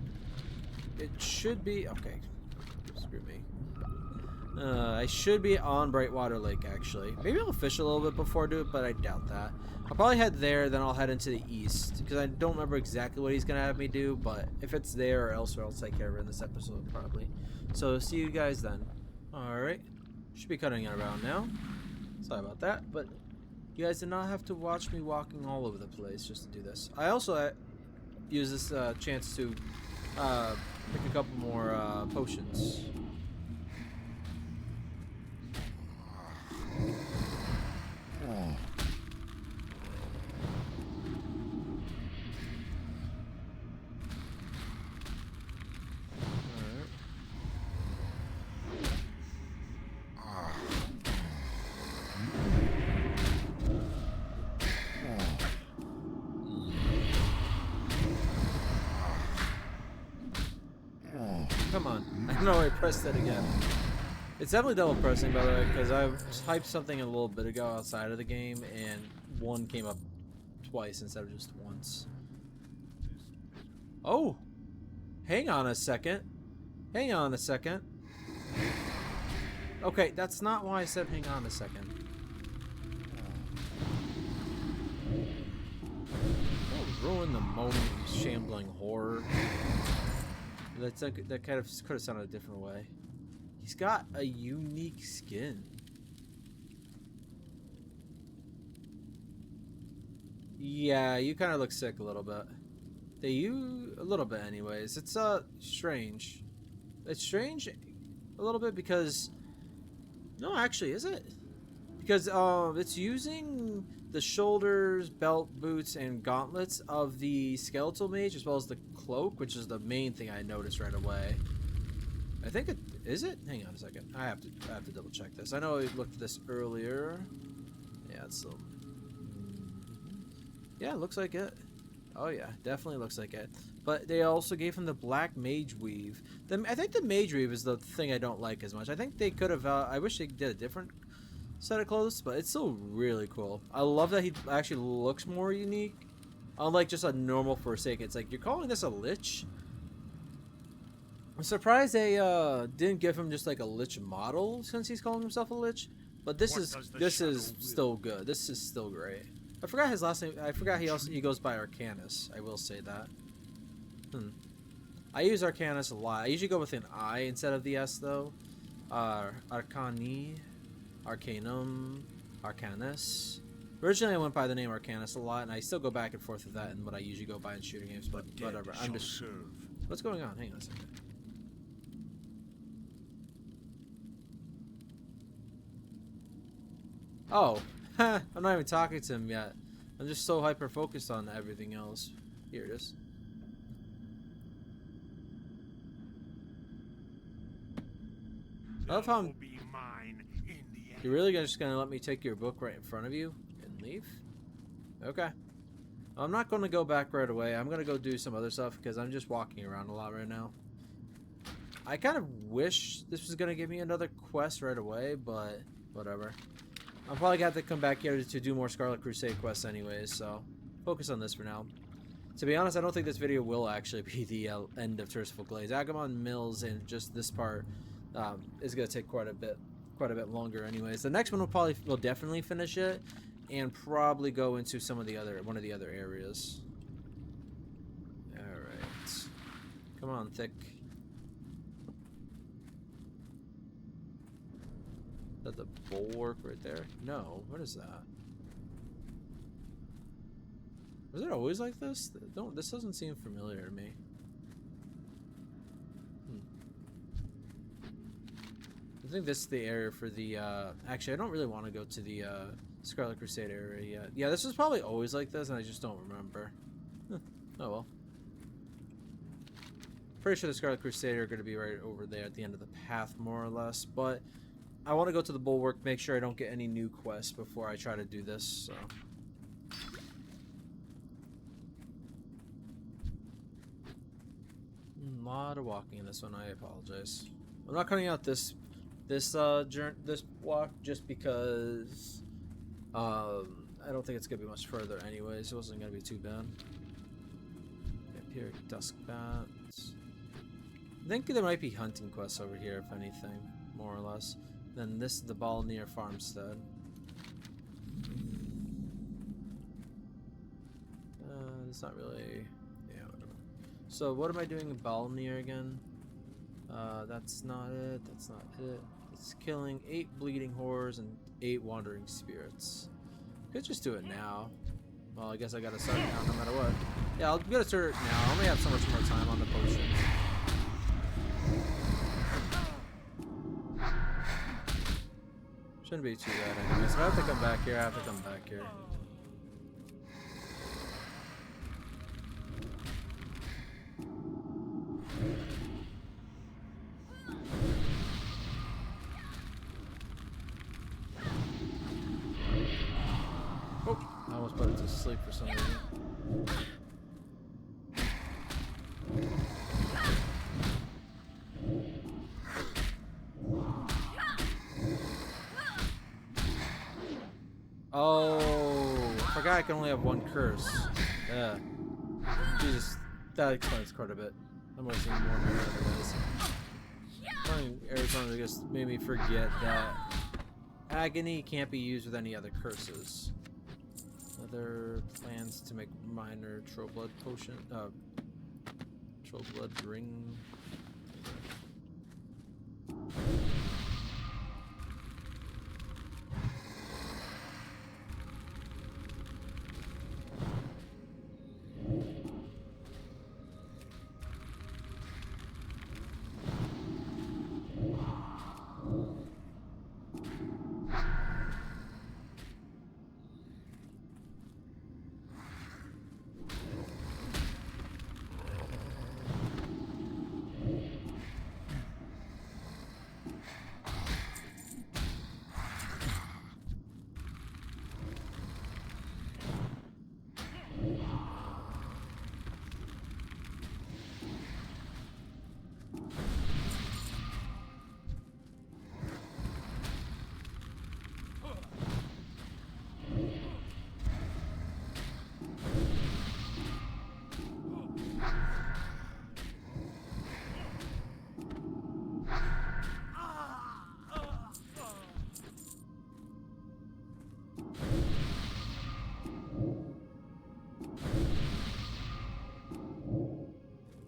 it should be okay. Screw me. I should be on Brightwater Lake, actually. Maybe I'll fish a little bit before I do it, but I doubt that. I'll probably head there, then I'll head into the east, because I don't remember exactly what he's going to have me do, but if it's there or elsewhere, I'll take care of it in this episode, probably. So, see you guys then. Alright. Should be cutting it around now. Sorry about that, but you guys did not have to watch me walking all over the place just to do this. I also use this chance to pick a couple more potions. Come on. I know I pressed that again. It's definitely double pressing, by the way, because I typed something a little bit ago outside of the game, and one came up twice instead of just once. Oh! Hang on a second. Hang on a second. Okay, that's not why I said hang on a second. moaning, shambling horror. That kind of could have sounded a different way. He's got a unique skin. Yeah, you kind of look sick a little bit. A little bit anyways. It's strange. It's strange a little bit because no, actually, is it? Because it's using the shoulders, belt, boots, and gauntlets of the skeletal mage as well as the cloak, which is the main thing I noticed right away. I think it is it. Hang on a second. I have to double check this. I know I looked at this earlier. Yeah, it's still. Yeah, it looks like it. Oh yeah, definitely looks like it. But they also gave him the black mage weave. I think the mage weave is the thing I don't like as much. I think they could have. I wish they did a different set of clothes, but it's still really cool. I love that he actually looks more unique, unlike just a normal Forsaken. It's like, you're calling this a lich? I'm surprised they didn't give him just like a lich model since he's calling himself a lich. But this is still good. This is still great. I forgot his last name. I forgot he goes by Arcanus. I will say that. I use Arcanus a lot. I usually go with an I instead of the S though. Arcani, Arcanum, Arcanus. Originally I went by the name Arcanus a lot, and I still go back and forth with that and what I usually go by in shooting games, but whatever. I'm just... What's going on? Hang on a second. Oh, I'm not even talking to him yet. I'm just so hyper focused on everything else. Here it is. I love how you're really just gonna let me take your book right in front of you and leave? Okay. I'm not gonna go back right away. I'm gonna go do some other stuff because I'm just walking around a lot right now. I kind of wish this was gonna give me another quest right away, but whatever. I'll probably have to come back here to do more Scarlet Crusade quests anyways, so focus on this for now. To be honest, I don't think this video will actually be the end of Tirisfal Glades. Agamand Mills and just this part is going to take quite a bit longer anyways. The next one will definitely finish it and probably go into one of the other areas. Alright. Come on, Thick. Is that the bulwark right there? No. What is that? Was it always like this? This doesn't seem familiar to me. I think this is the area for the, actually, I don't really want to go to the, Scarlet Crusade area yet. Yeah, this is probably always like this, and I just don't remember. Oh well. Pretty sure the Scarlet Crusade are going to be right over there at the end of the path, more or less, but I want to go to the bulwark, make sure I don't get any new quests before I try to do this, so. A lot of walking in this one, I apologize. I'm not cutting out this walk just because I don't think it's gonna be much further anyways. It wasn't gonna be too bad. Vampiric Dusk Bats. I think there might be hunting quests over here, if anything, more or less. Then this is the Balor farmstead. It's not really... Yeah, whatever. So what am I doing in Balor again? That's not it. That's not it. It's killing 8 bleeding horrors and 8 wandering spirits. Could just do it now. Well, I guess I gotta start it now no matter what. Yeah, I'm gonna start it now. I only have so much more time on the potions. Shouldn't be too bad anyways. If I have to come back here, I have to come back here. Oh, I almost put it to sleep for some reason. Oh, I forgot I can only have one curse. Yeah. Jesus, that explains quite a bit. I'm wasting more than otherwise. Playing Arizona just made me forget that Agony can't be used with any other curses. Other plans to make minor troll blood potion, troll blood ring.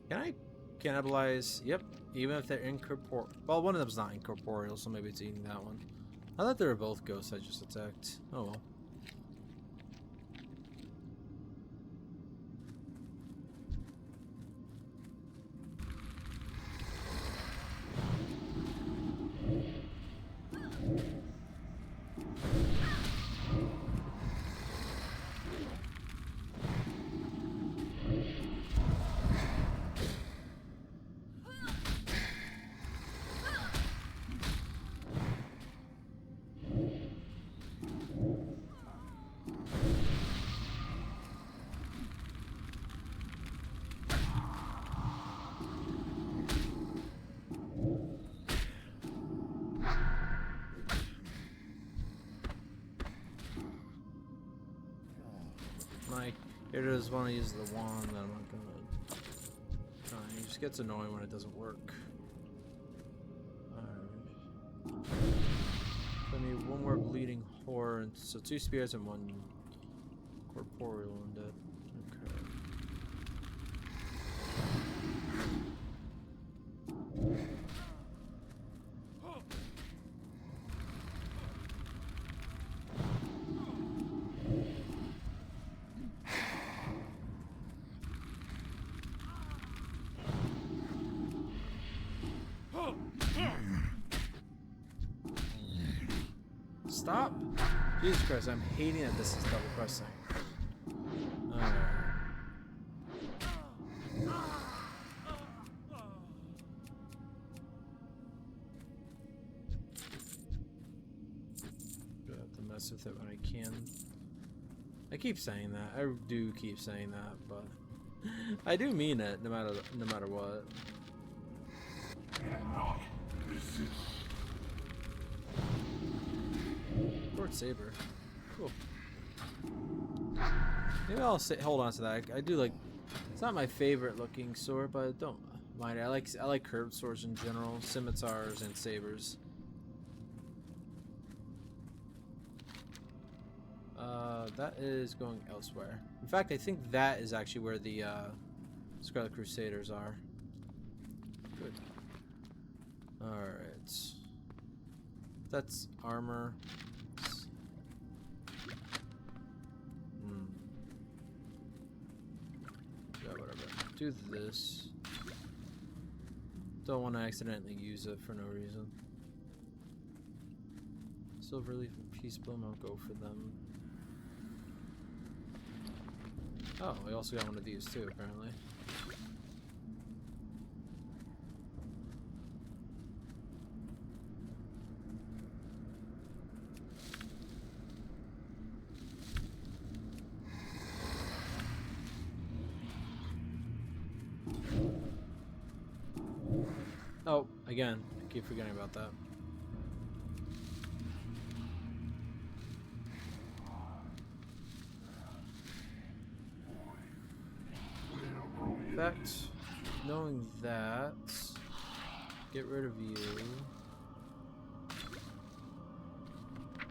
Can I cannibalize? Yep, even if they're incorporeal. Well, one of them's not incorporeal, so maybe it's eating that one. I thought they were both ghosts I just attacked. Oh well. Here does want to use the wand that I'm not gonna try. It just gets annoying when it doesn't work. Alright. So I need one more bleeding horror, and so 2 spirits and 1 corporeal undead. Okay. Stop! Jesus Christ, I'm hating that this is double pressing. Alright. Do have to mess with it when I can. I keep saying that. I do keep saying that, but I do mean it no matter what. Cannot resist. Short saber. Cool. Maybe I'll hold on to that. I do like. It's not my favorite looking sword, but I don't mind it. I like curved swords in general, scimitars and sabers. That is going elsewhere. In fact, I think that is actually where the Scarlet Crusaders are. Good. All right. That's armor. Yeah, whatever. Do this. Don't want to accidentally use it for no reason. Silverleaf and Peace Bloom, I'll go for them. Oh, we also got one of these too, apparently. Oh, again, I keep forgetting about that. In fact, knowing that, get rid of you.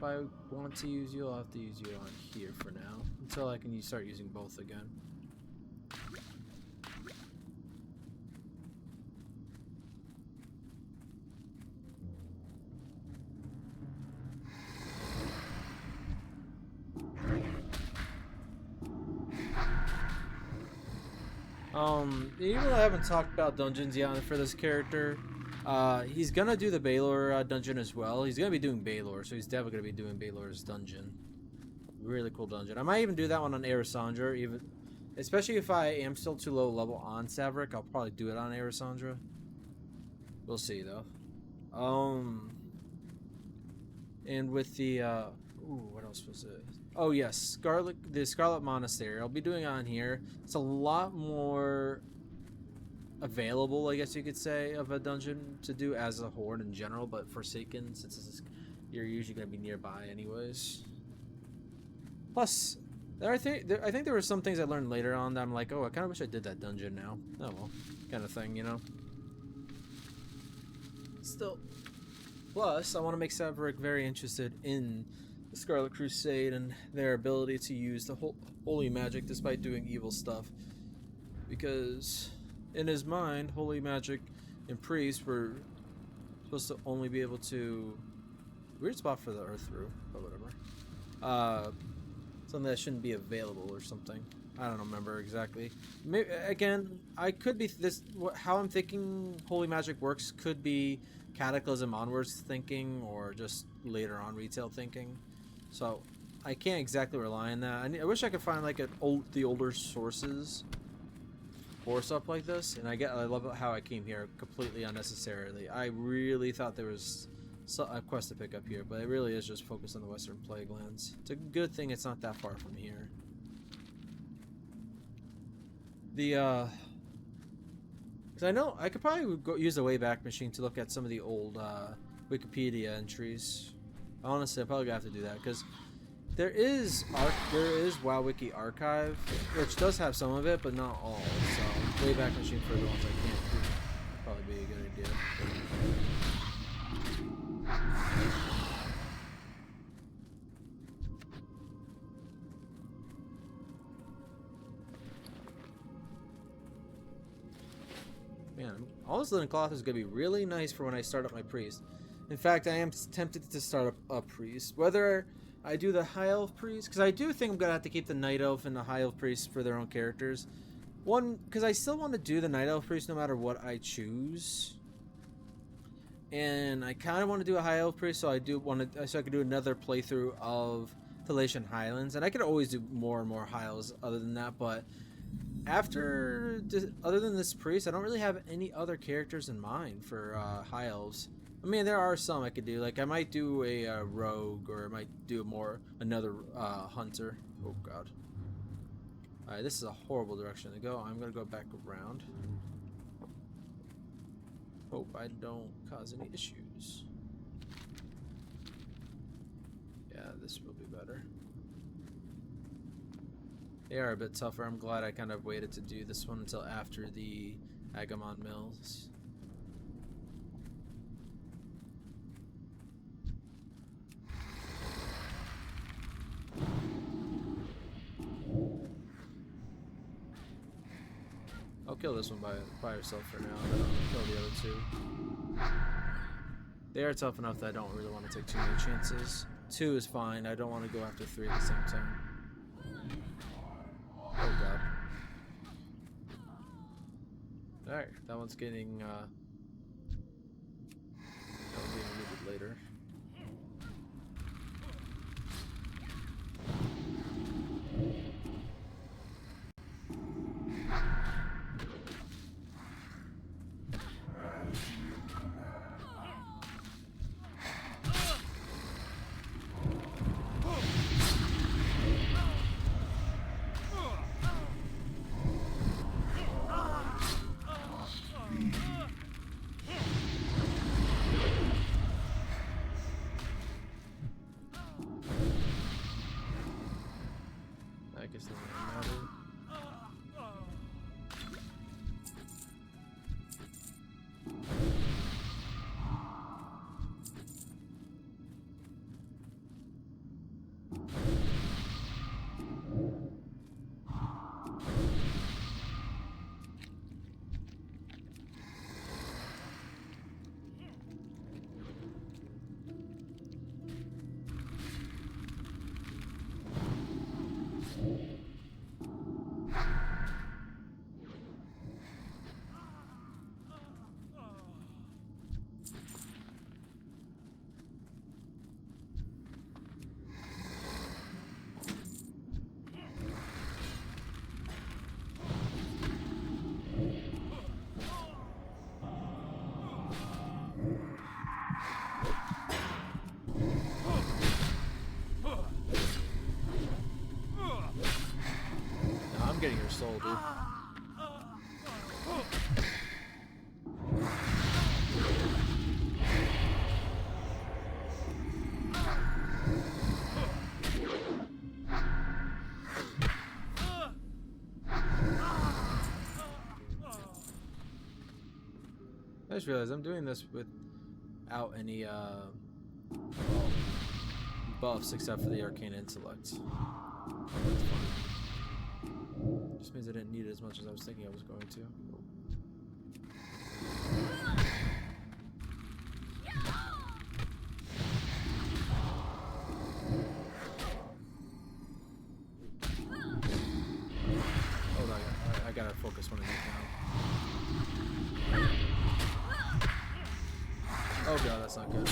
if I want to use you, I'll have to use you on here for now until I can start using both again. Even though I haven't talked about dungeons yet for this character, he's gonna do the Balor dungeon as well. He's gonna be doing Balor, so he's definitely gonna be doing Balor's dungeon. Really cool dungeon. I might even do that one on Erisandra, even, especially if I am still too low level on Saverik. I'll probably do it on Erisandra. We'll see though. And with the ooh, what else was it? Oh yes, the Scarlet Monastery. I'll be doing it on here. It's a lot more available, I guess you could say, of a dungeon to do as a horde in general, but Forsaken, since you're usually going to be nearby anyways. Plus, I think there were some things I learned later on that I'm like, oh, I kind of wish I did that dungeon now. Oh well, kind of thing, you know. Still, plus I want to make Saverik very interested in the Scarlet Crusade and their ability to use the holy magic despite doing evil stuff, because in his mind, holy magic and priests were supposed to only be able to... Weird spot for the earth through, but whatever. Something that shouldn't be available or something. I don't remember exactly. Maybe, again, I could be... how I'm thinking holy magic works could be Cataclysm onwards thinking, or just later on retail thinking. So, I can't exactly rely on that. I wish I could find like the older sources for stuff like this, and I love how I came here completely unnecessarily. I really thought there was a quest to pick up here, but it really is just focused on the Western Plaguelands. It's a good thing it's not that far from here. Because I know I could probably use the Wayback Machine to look at some of the old Wikipedia entries. Honestly, I probably gonna have to do that because there is WoW Wiki Archive, which does have some of it, but not all. So Wayback Machine for the ones I can't do would probably be a good idea. Man, all this linen cloth is gonna be really nice for when I start up my priest. In fact, I am tempted to start up a priest. Whether I do the High Elf priest, because I do think I'm gonna have to keep the Night Elf and the High Elf priest for their own characters. One, because I still want to do the Night Elf priest no matter what I choose, and I kind of want to do a High Elf priest, so I do want to, so I could do another playthrough of Thalian Highlands, and I could always do more and more High Elves other than that. But other than this priest, I don't really have any other characters in mind for High Elves. I mean, there are some I could do. Like, I might do a rogue, or I might do another hunter. Oh, God. Alright, this is a horrible direction to go. I'm going to go back around. Hope I don't cause any issues. Yeah, this will be better. They are a bit tougher. I'm glad I kind of waited to do this one until after the Agamands mills. I'll kill this one by herself for now, then I'll kill the other two. They are tough enough that I don't really want to take too many chances. 2 is fine, I don't want to go after 3 at the same time. Oh god. Alright, that one's getting looted later. trading your soul, dude. I just realized I'm doing this without any well, buffs except for the arcane intellect. That's fine. Just means I didn't need it as much as I was thinking I was going to. Oh no, I gotta focus one of these now. Oh god, that's not good.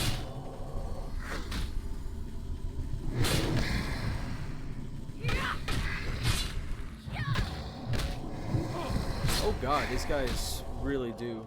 Oh god, these guys really do.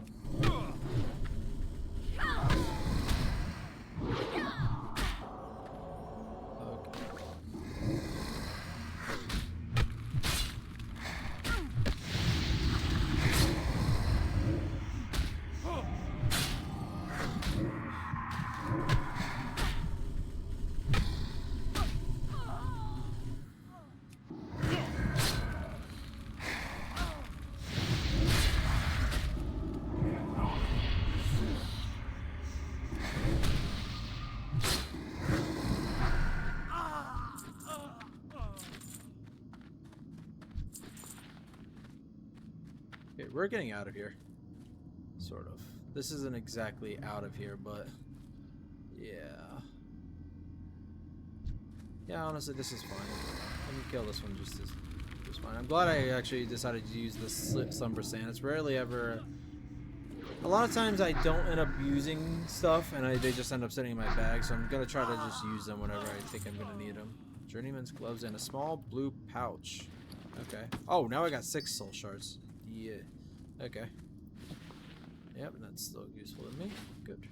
Okay, we're getting out of here. Sort of. This isn't exactly out of here, but yeah. Yeah, honestly, this is fine. Let me kill this one just fine. I'm glad I actually decided to use this Slumber Sand. It's rarely ever... A lot of times I don't end up using stuff, and they just end up sitting in my bag, so I'm going to try to just use them whenever I think I'm going to need them. Journeyman's gloves and a small blue pouch. Okay. Oh, now I got 6 soul shards. Yeah. Okay. Yep, that's still useful to me. Good.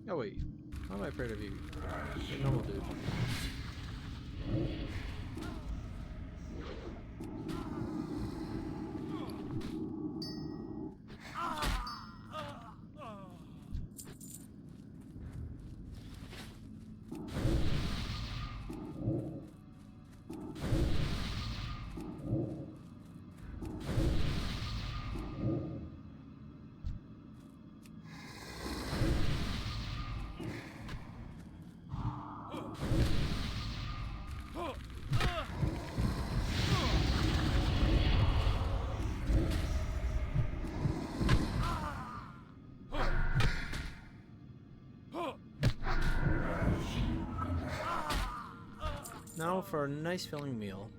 Oh wait, how am I afraid of you? You're normal dude. Now for a nice filling meal.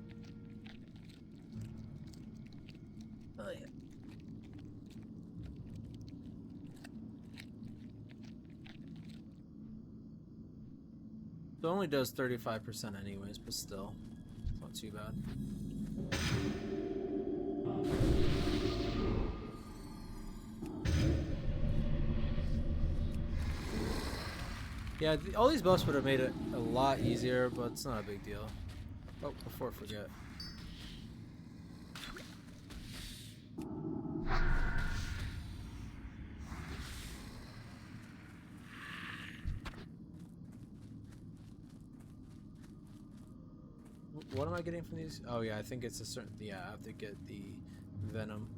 Oh yeah. It only does 35% anyways, but still, it's not too bad. Yeah, all these buffs would have made it a lot easier, but it's not a big deal. Oh, before I forget. What am I getting from these? Oh yeah, I think it's a certain... Yeah, I have to get the venom.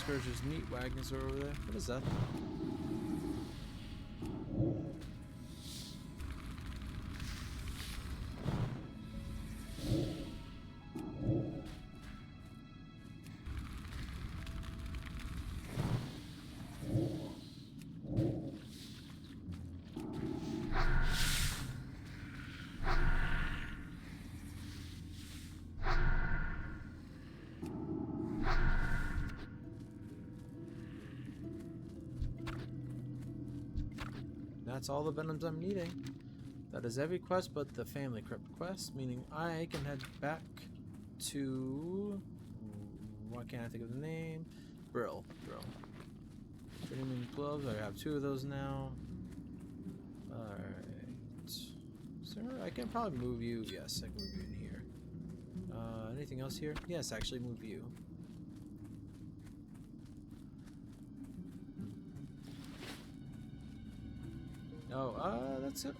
Scourge's meat wagons are over there. What is that? That's all the venoms I'm needing. That is every quest but the family crypt quest, meaning I can head back to... Why can't I think of the name? Brill. Cinnamon gloves, I have 2 of those now. Alright. Sir, I can probably move you. Yes, I can move you in here. Anything else here? Yes, actually move you. Oh, that's it.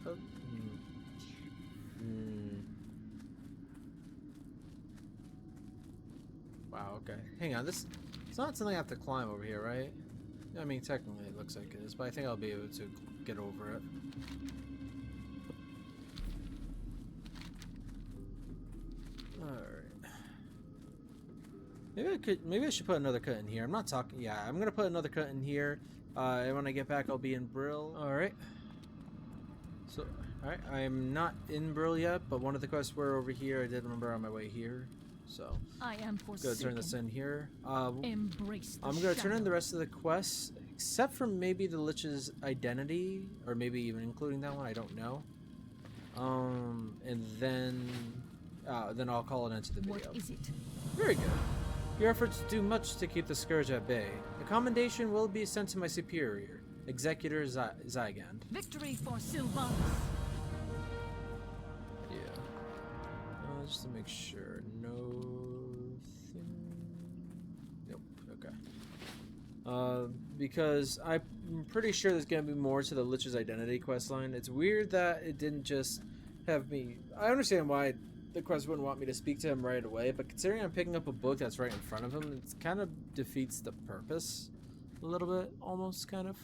Wow, okay. Hang on, this... It's not something I have to climb over here, right? I mean, technically it looks like it is, but I think I'll be able to get over it. Alright. Maybe I should put another cut in here. I'm not talking... Yeah, I'm gonna put another cut in here. And when I get back, I'll be in Brill. Alright. So, alright, I'm not in Brill yet, but one of the quests were over here. I did remember on my way here, so I am go turn this in here. Embrace I'm gonna turn in the rest of the quests, except for maybe the Lich's identity, or maybe even including that one. I don't know. And then I'll call it into the video. What is it? Very good. Your efforts do much to keep the Scourge at bay. A commendation will be sent to my superior, Executor Zygand. Victory for Sylvanas. Yeah. Just to make sure. Nope. Okay. Because I'm pretty sure there's gonna be more to the Lich's identity questline. It's weird that it didn't just have me. I understand why the quest wouldn't want me to speak to him right away, but considering I'm picking up a book that's right in front of him, it kind of defeats the purpose a little bit, almost kind of.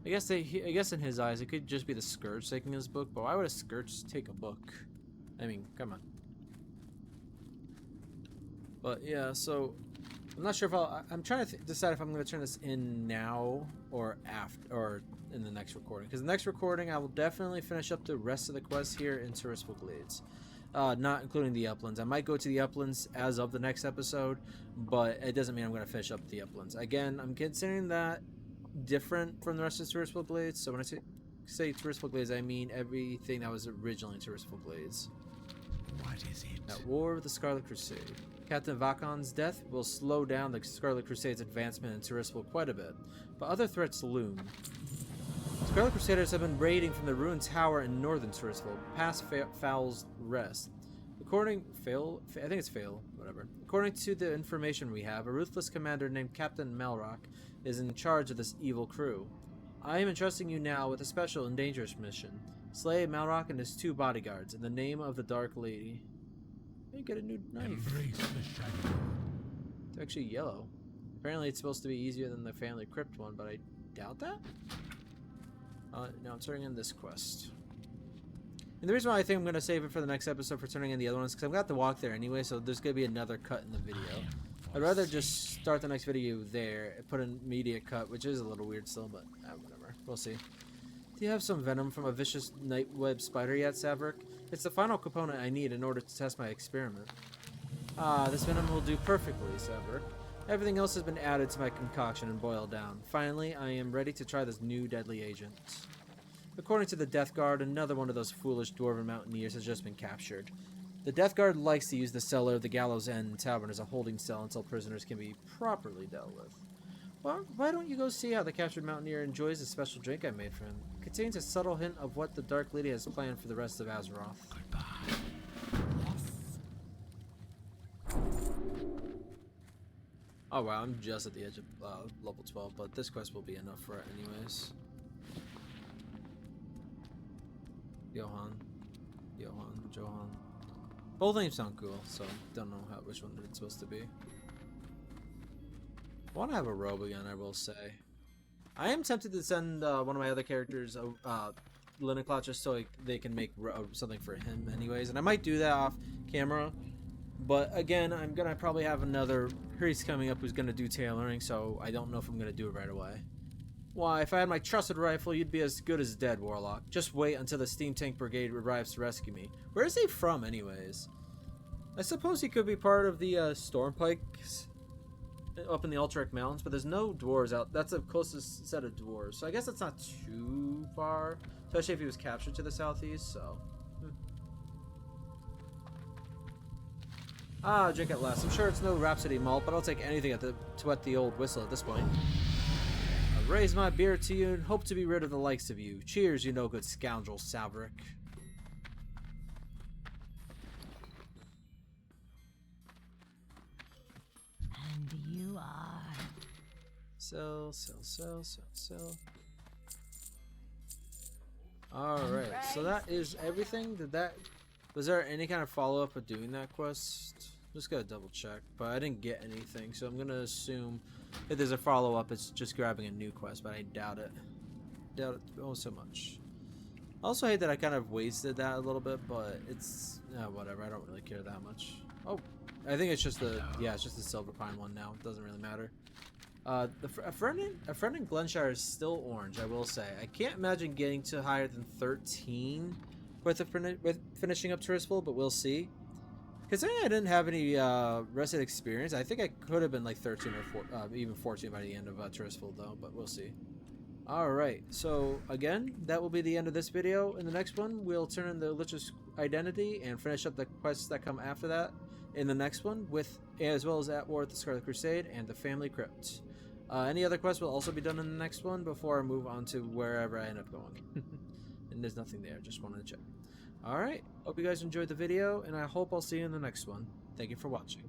I guess in his eyes, it could just be the Scourge taking his book, but why would a Scourge take a book? I mean, come on. But yeah, so I'm not sure if I'm trying to decide if I'm going to turn this in now or after, or in the next recording. Because the next recording, I will definitely finish up the rest of the quests here in Tirisfal Glades. Not including the Uplands. I might go to the Uplands as of the next episode, but it doesn't mean I'm going to finish up the Uplands. Again, I'm considering that different from the rest of Tirisfal Glades. So when I say Tirisfal Glades, I mean everything that was originally Tirisfal Glades. What is it? At war with the Scarlet Crusade. Captain Vakan's death will slow down the Scarlet Crusade's advancement in Tirisfal quite a bit, but other threats loom. Scarlet Crusaders have been raiding from the ruined tower in northern Tirisfal, past Foul's Rest. According to the information we have, a ruthless commander named Captain Malrock is in charge of this evil crew. I am entrusting you now with a special and dangerous mission. Slay Malrock and his 2 bodyguards in the name of the Dark Lady. Hey, get a new knife. Embrace the shadow. It's actually yellow. Apparently it's supposed to be easier than the family crypt one, but I doubt that. Now I'm turning in this quest. And the reason why I think I'm going to save it for the next episode for turning in the other ones, because I've got to walk there anyway, so there's going to be another cut in the video. I'd rather just start the next video there and put an immediate cut, which is a little weird still, but whatever. We'll see. Do you have some venom from a vicious nightweb spider yet, Saverik? It's the final component I need in order to test my experiment. Ah, this venom will do perfectly, Saverik. Everything else has been added to my concoction and boiled down. Finally, I am ready to try this new deadly agent. According to the Death Guard, another one of those foolish dwarven mountaineers has just been captured. The Death Guard likes to use the cellar of the Gallows End Tavern as a holding cell until prisoners can be properly dealt with. Well, why don't you go see how the captured mountaineer enjoys the special drink I made for him? It contains a subtle hint of what the Dark Lady has planned for the rest of Azeroth. Goodbye. Oh wow, I'm just at the edge of level 12, but this quest will be enough for it anyways. Johan. Both names sound cool, so don't know which one it's supposed to be. I want to have a robe again, I will say. I am tempted to send one of my other characters linen cloth just so they can make something for him anyways. And I might do that off camera. But again, I'm going to probably have another priest coming up who's going to do tailoring. So I don't know if I'm going to do it right away. Why, if I had my trusted rifle, you'd be as good as dead, Warlock. Just wait until the Steam Tank Brigade arrives to rescue me. Where is he from, anyways? I suppose he could be part of the Stormpikes up in the Alterac Mountains, but there's no dwarves out. That's the closest set of dwarves, so I guess that's not too far, especially if he was captured to the southeast, so... Ah, drink at last. I'm sure it's no Rhapsody malt, but I'll take anything to wet the old whistle at this point. I raise my beer to you and hope to be rid of the likes of you. Cheers, you no good scoundrel, Saverik. And you are. Sell. Alright, so that is everything. Was there any kind of follow-up of doing that quest? Just gotta double check, but I didn't get anything, so I'm gonna assume if there's a follow-up, it's just grabbing a new quest, but I doubt it. Doubt it oh so much. I also hate that I kind of wasted that a little bit, but it's whatever. I don't really care that much. Oh, I think it's just the it's just the Silverpine one now. It doesn't really matter. A friend in Glenshire is still orange, I will say. I can't imagine getting to higher than 13 with finishing up Tirisfal, but we'll see. Considering I didn't have any rested experience, I think I could have been like 13 or even 14 by the end of Tirisfal, though, but we'll see. Alright, so again, that will be the end of this video. In the next one, we'll turn in the Lich's identity and finish up the quests that come after that in the next one, as well as At War with the Scarlet Crusade and the Family Crypt. Any other quests will also be done in the next one before I move on to wherever I end up going. And there's nothing there, just wanted to check. Alright, hope you guys enjoyed the video, and I hope I'll see you in the next one. Thank you for watching.